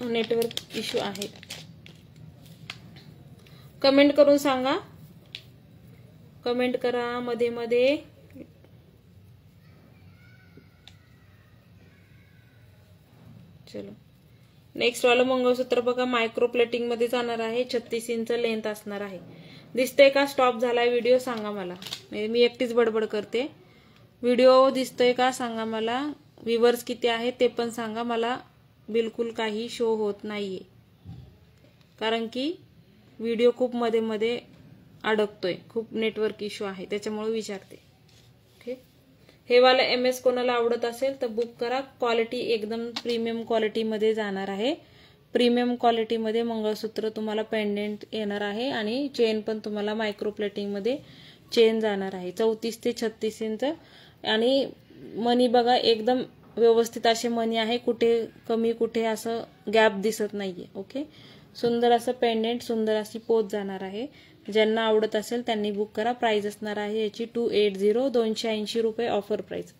नेटवर्क इश्यू आहे. कमेंट करून सांगा, कमेंट करा मध्ये मध्ये. चलो नेक्स्ट वाला मंगळसूत्र बघा, मायक्रो प्लेटिंग मध्ये जाणार आहे. 36 इंच लेंथ असणार आहे. दिसतंय का? स्टॉप झालाय व्हिडिओ सांगा मला, मी एकटीच बडबड करते. व्हिडिओ दिसतोय का सांगा मला. व्ह्यूअर्स किती आहेत ते पण सांगा मला. बिलकुल काही शो होत नाहीये कारण की व्हिडिओ खूप मध्ये मध्ये अडकतोय, खूप नेटवर्क इश्यू आहे, त्याच्यामुळे विचारते. ओके, हे वाला MS कोणाला आवडत असेल तर बुक करा. क्वालिटी एकदम प्रीमियम क्वालिटी मध्ये जाणार आहे. प्रीमियम क्वालिटी मध्ये मंगळसूत्र तुम्हाला पेंडेंट येणार आहे आणि चेन पण तुम्हाला मायक्रो प्लेटिंग मध्ये चेन जाणार आहे. 34 ते 36 इंच आणि मनी बघा एकदम व्यवस्थित असे मनी आहे, कुठे कमी कुठे असं गॅप दिसत नाहीये. ओके, सुंदर असं पेंडेंट, सुंदर अशी पोच जाणार आहे. ज्यांना आवडत असेल त्यांनी बुक करा. प्राइस असणार आहे याची 280, 280 रुपये ऑफर प्राइस.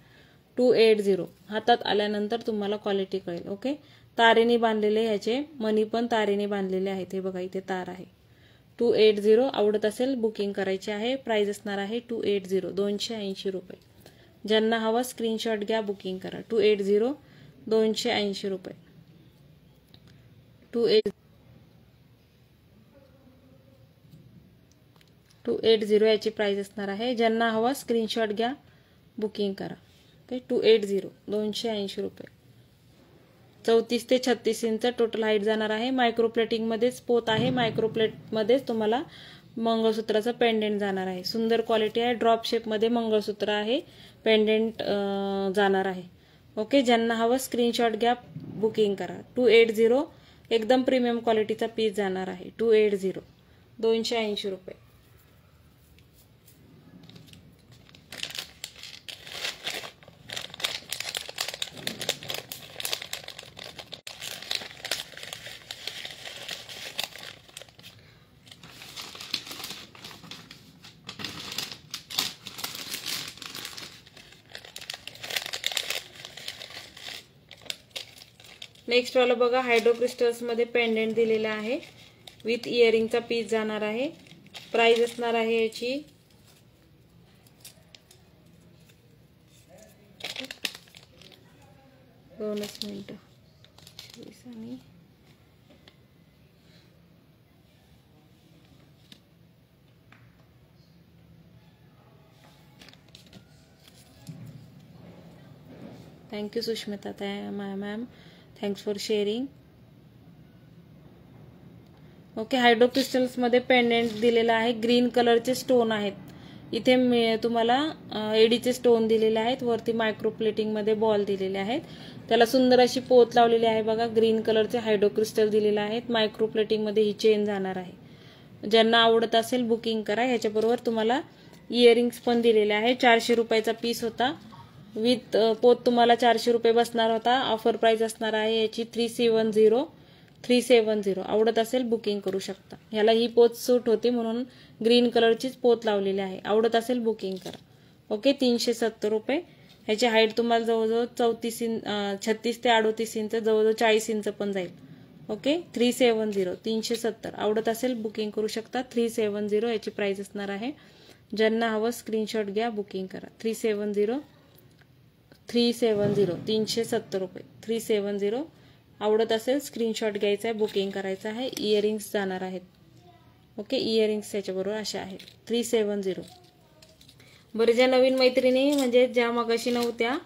280 हातात आल्यानंतर तुम्हाला क्वालिटी कळेल. ओके, तारेने बांधलेले ह्याचे मनी पण तारेने बांधलेले आहेत. हे बघा इथे तार आहे. 280 आवडत असेल बुकिंग करायची आहे. प्राइस असणार आहे 280, 280 रुपये. ज्यांना हवा स्क्रीनशॉट घ्या, बुकिंग करा. 280, 280 रुपये. 280 याची प्राइस असणार आहे. ज्यांना हवा स्क्रीनशॉट घ्या, बुकिंग करा. ओके, 280, 280 रुपये. 34 ते 36 इंच टोटल हाईट जाणार आहे. मायक्रो प्लेटिंग मध्येच पोत आहे. मायक्रो प्लेट मध्येच तुम्हाला मंगळसूत्राचं पेंडेंट जाणार आहे. सुंदर क्वालिटी आहे. ड्रॉप शेप मध्ये मंगळसूत्र आहे, पेंडेंट जाणार आहे. ओके, ज्यांना हवं स्क्रीनशॉट घ्या, बुकिंग करा. 280 एकदम प्रीमियम क्वालिटीचा पीस जाणार आहे. 280, 280 रुपये. नेक्स्ट वाला बघा, हायड्रो क्रिस्टल्स मध्ये पेंडेंट दिलेला आहे. विथ इयरिंगचा पीस जाणार आहे. प्राइस असणार आहे याची 2 मिनिटं. Thank you Sushmita ma'am, thanks for sharing. Okay, hydro crystals मध्ये पेंडेंट दिलेला आहे. ग्रीन कलरचे स्टोन आहेत. इथे तुम्हाला एडीचे स्टोन दिलेले आहेत. वरती मायक्रो प्लेटिंग मध्ये बॉल दिलेले आहेत. त्याला सुंदर अशी पोत लावलेली आहे बघा. ग्रीन कलरचे हायड्रो क्रिस्टल दिलेले आहेत. मायक्रो प्लेटिंग मध्ये ही चेन जाणार आहे. ज्यांना आवडत असेल बुकिंग करा. ह्याच्याबरोबर तुम्हाला इयरिंग्स पण दिलेले आहे. 400 रुपयाचा पीस होता. विथ पोत तुम्हाला 400 रुपये बसणार होता. ऑफर प्राइस असणार आहे याची 370, 370. आवडत असेल बुकिंग करू शकता. ह्याला ही पोत सूट होती म्हणून ग्रीन कलरचीच पोत लावलेली आहे. आवडत असेल बुकिंग करा. ओके, 370 रुपये. ह्याची हाईट तुम्हाला जवळजवळ 36 ते 38 इंच, जवळजवळ 40 इंच पण जाईल. ओके, 370 370 आवडत असेल बुकिंग करू शकता. 370 याची प्राइस असणार आहे. ज्यांना हवं स्क्रीनशॉट घ्या, बुकिंग करा. 370 370 रुपये. 370 आवडत असेल स्क्रीनशॉट घ्यायचा आहे, बुकिंग करायचं आहे. इयरिंग्स जाणार आहेत. ओके, इयरिंग्स त्याच्याबरोबर अशा आहेत. 370. बरं, ज्या नवीन मैत्रिणी म्हणजे ज्या मगाशी नव्हत्या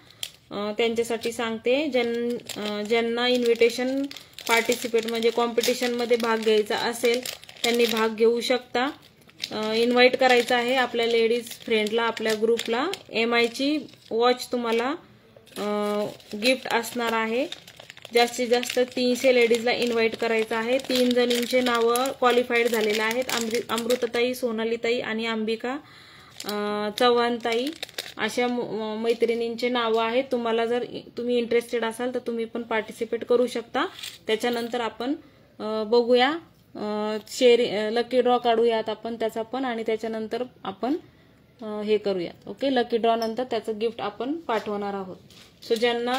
त्यांच्यासाठी सांगते, ज्यांना इन्व्हिटेशन पार्टिसिपेट म्हणजे कॉम्पिटिशनमध्ये भाग घ्यायचा असेल त्यांनी भाग घेऊ शकता. इन्व्हाइट करायचं आहे आपल्या लेडीज फ्रेंडला, आपल्या ग्रुपला. MIची वॉच तुम्हाला गिफ्ट असणार आहे. जास्तीत जास्त 300 लेडीजला इन्व्हाइट करायचं आहे. 3 जणींचे नावं क्वालिफाईड झालेले आहेत. अमृतताई, सोनालीताई आणि अंबिका चव्हाणताई अशा मैत्रिणींचे नावं आहेत. तुम्हाला जर तुम्ही इंटरेस्टेड असाल तर तुम्ही पण पार्टिसिपेट करू शकता. त्याच्यानंतर आपण बघूया लकी ड्रॉ काढूयात आपण त्याचा पण, आणि त्याच्यानंतर आपण हे करूयात. ओके, लकी ड्रॉ नंतर त्याचं गिफ्ट आपण पाठवणार आहोत. सो ज्यांना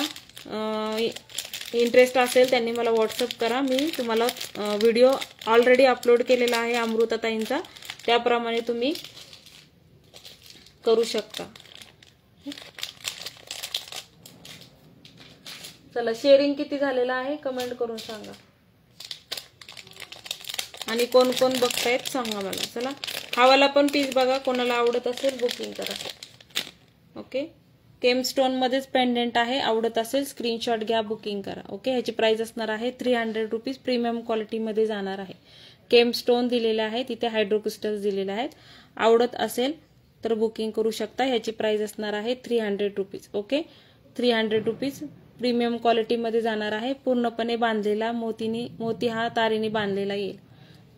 इंटरेस्ट असेल त्यांनी मला व्हॉट्सअप करा. मी तुम्हाला व्हिडिओ ऑलरेडी अपलोड केलेला आहे अमृताताईंचा, त्याप्रमाणे तुम्ही करू शकता. चला, शेअरिंग किती झालेलं आहे कमेंट करून सांगा, आणि कोण कोण बघतायत सांगा मला. चला, हावाला पण पीस बघा, कोणाला आवडत असेल बुकिंग करा. ओके, केमस्टोन मध्येच पेंडेंट आहे, आवडत असेल स्क्रीनशॉट घ्या, बुकिंग करा. ओके, ह्याची प्राइस असणार आहे 300 रुपीज. प्रीमियम क्वालिटीमध्ये जाणार आहे. केमस्टोन दिलेले आहे, तिथे हायड्रोक्रिस्टल्स दिलेले आहेत. आवडत असेल तर बुकिंग करू शकता. ह्याची प्राइस असणार आहे 300 रुपीज. ओके, 300 रुपीज प्रीमियम क्वालिटीमध्ये जाणार आहे. पूर्णपणे बांधलेला मोती हा तारेने बांधलेला येईल.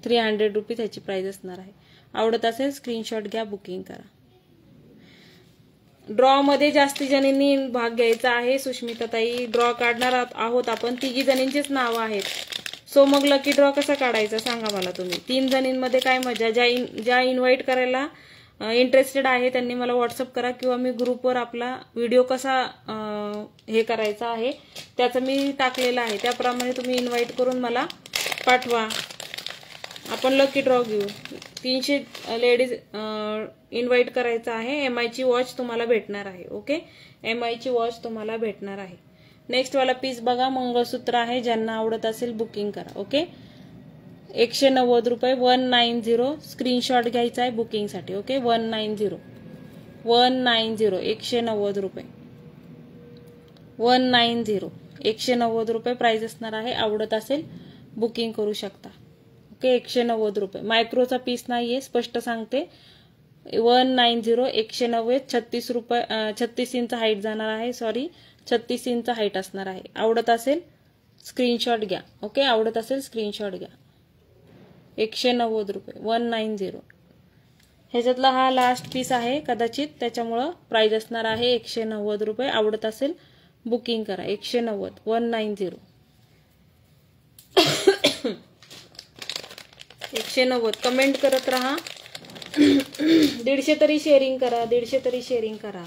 300 रुपीज ह्याची प्राइस असणार आहे. आवडत असेल स्क्रीनशॉट घ्या, बुकिंग करा. ड्रॉ मध्ये जास्ती जणींनी भाग घ्यायचा आहे. सुष्मिताताई, ड्रॉ काढणार आहोत आपण, 3 जणींचेच नाव आहेत. सो मग लकी ड्रॉ कसा काढायचा सांगा मला तुम्ही. 3 जणींमध्ये काय मजा. ज्या इन्व्हाइट करायला इंटरेस्टेड आहे त्यांनी मला व्हॉट्सअप करा, किंवा मी ग्रुपवर आपला व्हिडिओ कसा हे करायचा आहे त्याचं मी टाकलेलं आहे, त्याप्रमाणे तुम्ही इन्व्हाइट करून मला पाठवा. आपण लकी ड्रॉ घेऊ. 300 लेडीज इन्व्हाइट करायचं आहे. MIची वॉच तुम्हाला भेटणार आहे. ओके, MIची वॉच तुम्हाला भेटणार आहे. नेक्स्ट वाला पीस बघा, मंगळसूत्र आहे. ज्यांना आवडत असेल बुकिंग करा. ओके, 190 रुपये. 190 स्क्रीनशॉट घ्यायचा आहे बुकिंगसाठी. ओके, 190 190 रुपये. 190 190 रुपये प्राइस असणार आहे. आवडत असेल बुकिंग करू शकता. ओके, 190 रुपये. मायक्रोचा पीस नाहीये, स्पष्ट सांगते. 190 190 36 रुपये. 36 इंच हाईट जाणार आहे. 36 इंच हाईट असणार आहे. आवडत असेल स्क्रीनशॉट घ्या. ओके, आवडत असेल स्क्रीनशॉट घ्या. 190 रुपये. 190. ह्याच्यातला हा लास्ट पीस आहे कदाचित, त्याच्यामुळं प्राइस असणार आहे 190 रुपये. आवडत असेल बुकिंग करा. 190 190 190. कमेंट करत राहा. 150 तरी शेअरिंग करा. 150 तरी शेअरिंग करा.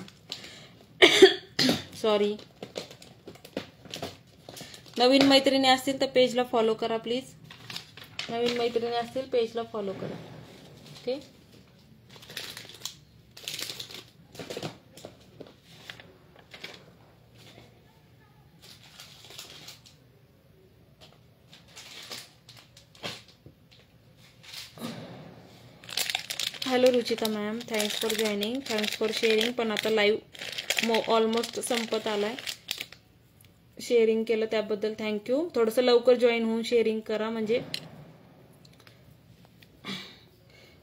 सॉरी. नवीन मैत्रिणी असतील तर पेजला फॉलो करा प्लीज. नवीन मैत्रिणी असतील पेजला फॉलो करा. Okay, hello Ruchita ma'am, thanks for joining, thanks for sharing. पण आता लाईव्ह ऑलमोस्ट संपत आलाय. शेअरिंग केलं त्याबद्दल थँक्यू. थोडंसं लवकर जॉईन होऊन शेअरिंग करा. म्हणजे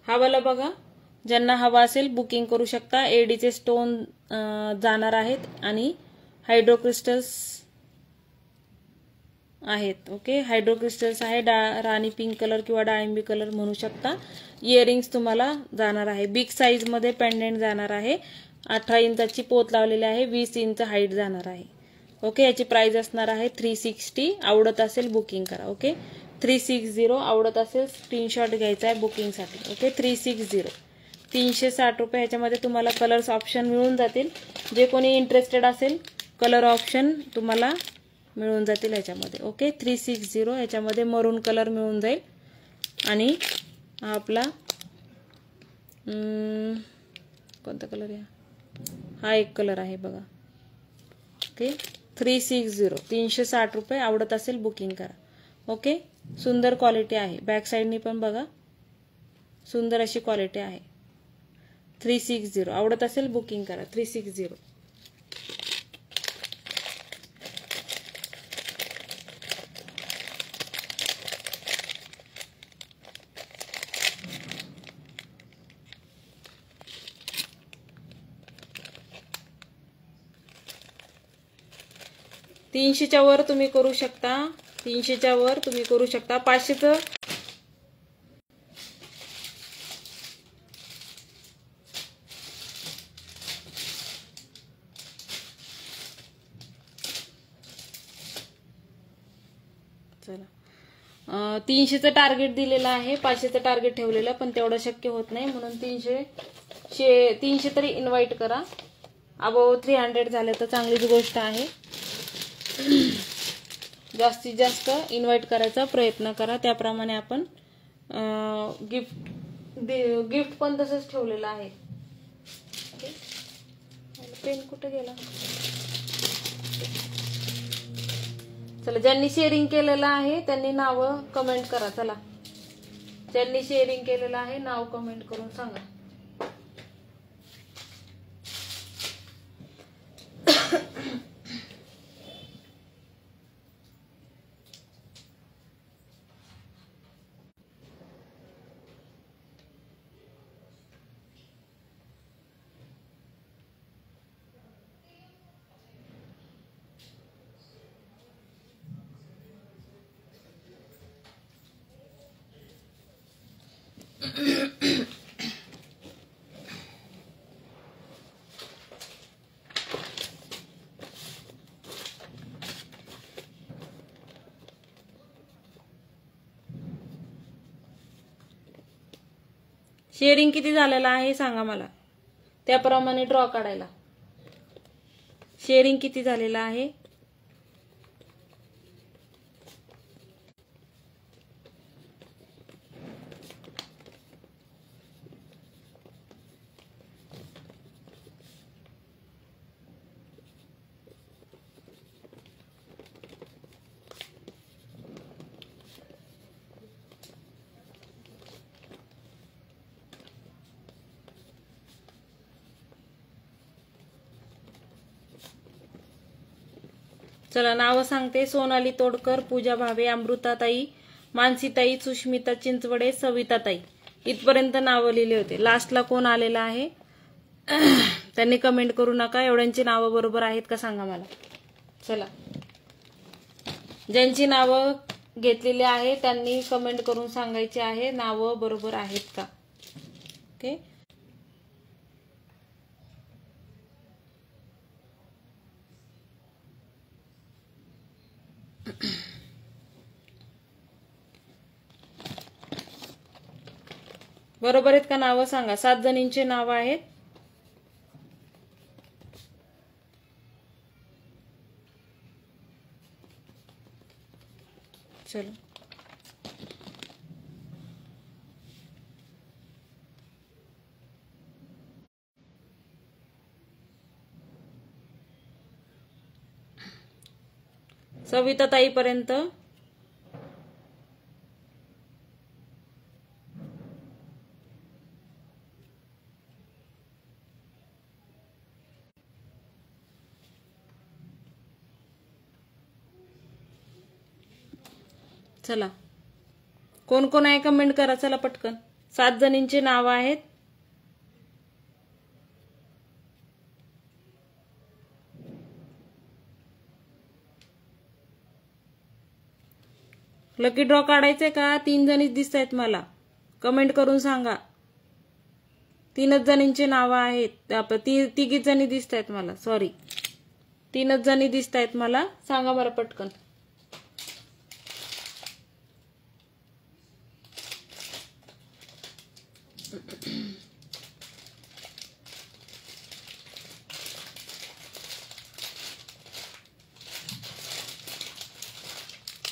हवाला बघा, ज्यांना हवा असेल बुकिंग करू शकता. एडीचे स्टोन जाणार आहेत आणि हायड्रोक्रिस्टल्स आहेत. ओके, हायड्रोक्रिस्टल्स आहे. राणी पिंक कलर किंवा डाळिंबी कलर म्हणू शकता. इयरिंग्स तुम्हाला जाणार आहे. बिग साईज मध्ये पेंडेंट जाणार आहे. 18 इंचाची पोत लावलेली आहे. 20 इंच हाईट जाणार आहे. ओके, याची प्राइस असणार आहे 360. आवडत असेल बुकिंग करा. ओके, 360. आवडत असेल स्क्रीनशॉट घ्यायचा आहे बुकिंगसाठी. ओके, 360 360 रुपये. ह्याच्यामध्ये तुम्हाला कलर्स ऑप्शन मिळून जातील. जे कोणी इंटरेस्टेड असेल कलर ऑप्शन तुम्हाला मिळून जातील ह्याच्यामध्ये. ओके, 360. ह्याच्यामध्ये मरून कलर मिळून जाईल. आणि हा आपला कोणता कलर आहे? हा एक कलर आहे बघा. ओके, 360, 360 रुपये. आवडत असेल बुकिंग करा. ओके, सुंदर क्वालिटी आहे. बॅक साईडनी पण बघा, सुंदर अशी क्वालिटी आहे. 360. आवडत असेल बुकिंग करा. 360. तीनशेच्या वर तुम्ही करू शकता. 300च्या वर तुम्ही करू शकता. 500चं चला 300चं टार्गेट दिलेलं आहे. 500चं टार्गेट ठेवलेलं, पण तेवढं शक्य होत नाही. म्हणून 300 तरी इन्व्हाइट करा. अबाव 300 झाले तर चांगलीच गोष्ट आहे. जास्तीत जास्त इन्व्हाइट करायचा प्रयत्न करा. त्याप्रमाणे आपण गिफ्ट पण तसंच ठेवलेलं आहे. पेन कुठे गेला? चला, ज्यांनी शेअरिंग केलेलं आहे त्यांनी नाव कमेंट करा. चला, ज्यांनी शेअरिंग केलेलं आहे नाव कमेंट करून सांगा. शेअरिंग किती झालेलं आहे सांगा मला, त्याप्रमाणे ड्रॉ काढायला. शेअरिंग किती झालेलं आहे? चला, नाव सांगते. सोनाली तोडकर, पूजा भावे, अमृताताई, मानसीताई, सुष्मिता चिंचवडे, सविताताई. इथपर्यंत नावं लिहिले होते. लास्टला कोण आलेला आहे त्यांनी कमेंट करू नका. एवढ्यांची नावं बरोबर आहेत का सांगा मला. चला, ज्यांची नावं घेतलेली आहे त्यांनी कमेंट करून सांगायचे आहे नावं बरोबर आहेत का. ओके, बरोबर आहेत का नावं सांगा. 7 जणींचे नाव आहेत. चलो, सविता ताई पर्यंत. चला, कोण कोण आहे कमेंट करा. चला पटकन. 7 जणींचे नाव आहेत. लकी ड्रॉ काढायचंय का? 3 जणीच दिसत आहेत मला. कमेंट करून सांगा. 3च जणींचे नाव आहेत. 3 जणी दिसत आहेत मला. सॉरी, 3च जणी दिसत आहेत मला. सांगा मला पटकन.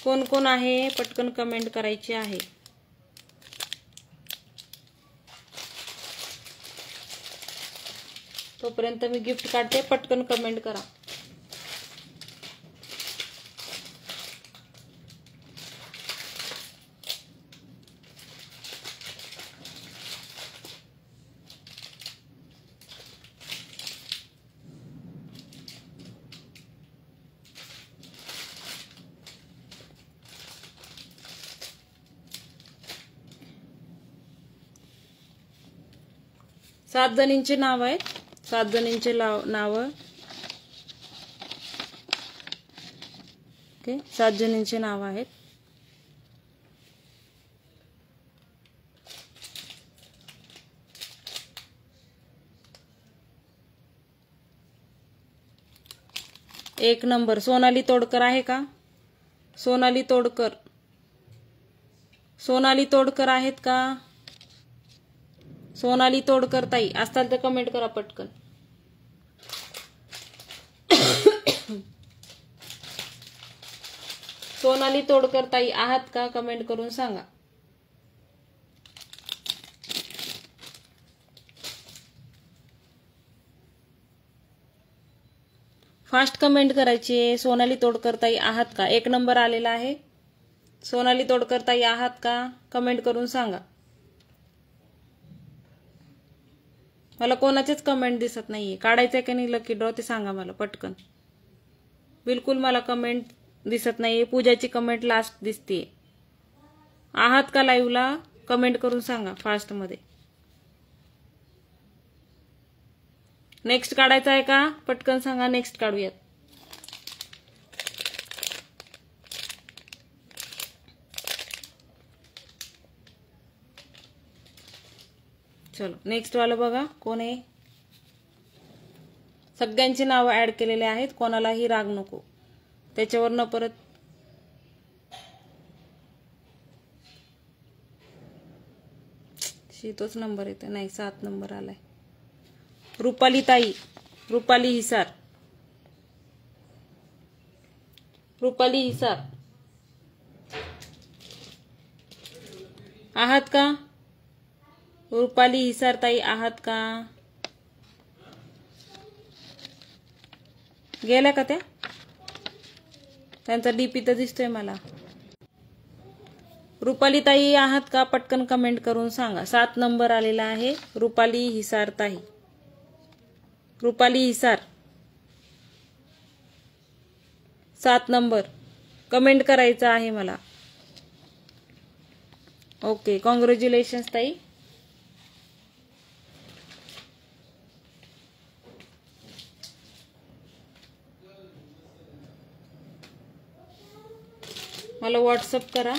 कोण कोण आहे पटकन कमेंट करायची आहे. तोपर्यंत मी गिफ्ट काढते, पटकन कमेंट करा. सात जणींचे नाव आहेत, 7 जणींचे नाव. ओके, 7 जणींचे नाव आहेत. एक नंबर सोनाली तोडकर आहे का? सोनाली तोडकर, सोनाली तोडकर आहेत का? सोनाली तोडकर ताई असताल तर कमेंट करा पटकन. सोनाली तोडकर ताई आहात का? कमेंट करून सांगा. फास्ट कमेंट करायची आहे. सोनाली तोडकर ताई आहात का? 1 नंबर आलेला आहे. सोनाली तोडकर ताई आहात का? कमेंट करून सांगा. मला कोणाचेच कमेंट दिसत नाहीये. काढायचंय का नाही लकी ड्रॉ ते सांगा मला पटकन. बिलकुल मला कमेंट दिसत नाहीये. पूजाची कमेंट लास्ट दिसते. आहात का लाईव्हला? कमेंट करून सांगा फास्ट मध्ये. नेक्स्ट काढायचा आहे का? पटकन सांगा, नेक्स्ट काढूयात. चलो नेक्स्ट वाला बघा कोण आहे. सगळ्यांची नाव ऍड केलेले आहेत, कोणालाही राग नको. त्याच्यावर न परत तोच नंबर येतो. नाही 7 नंबर आलाय. रुपाली ताई, रुपाली हिसार, रुपाली हिसार आहात का? रुपाली हिसार ताई आहात का? गेल्या का त्या? त्यांचा डीपी तर दिसतोय मला. रुपाली ताई आहात का? पटकन कमेंट करून सांगा. 7 नंबर आलेला आहे. रुपाली हिसार ताई, रुपाली हिसार 7 नंबर कमेंट करायचा आहे मला. ओके, कॉंग्रॅच्युलेशन्स ताई. मला व्हॉट्सअप करा.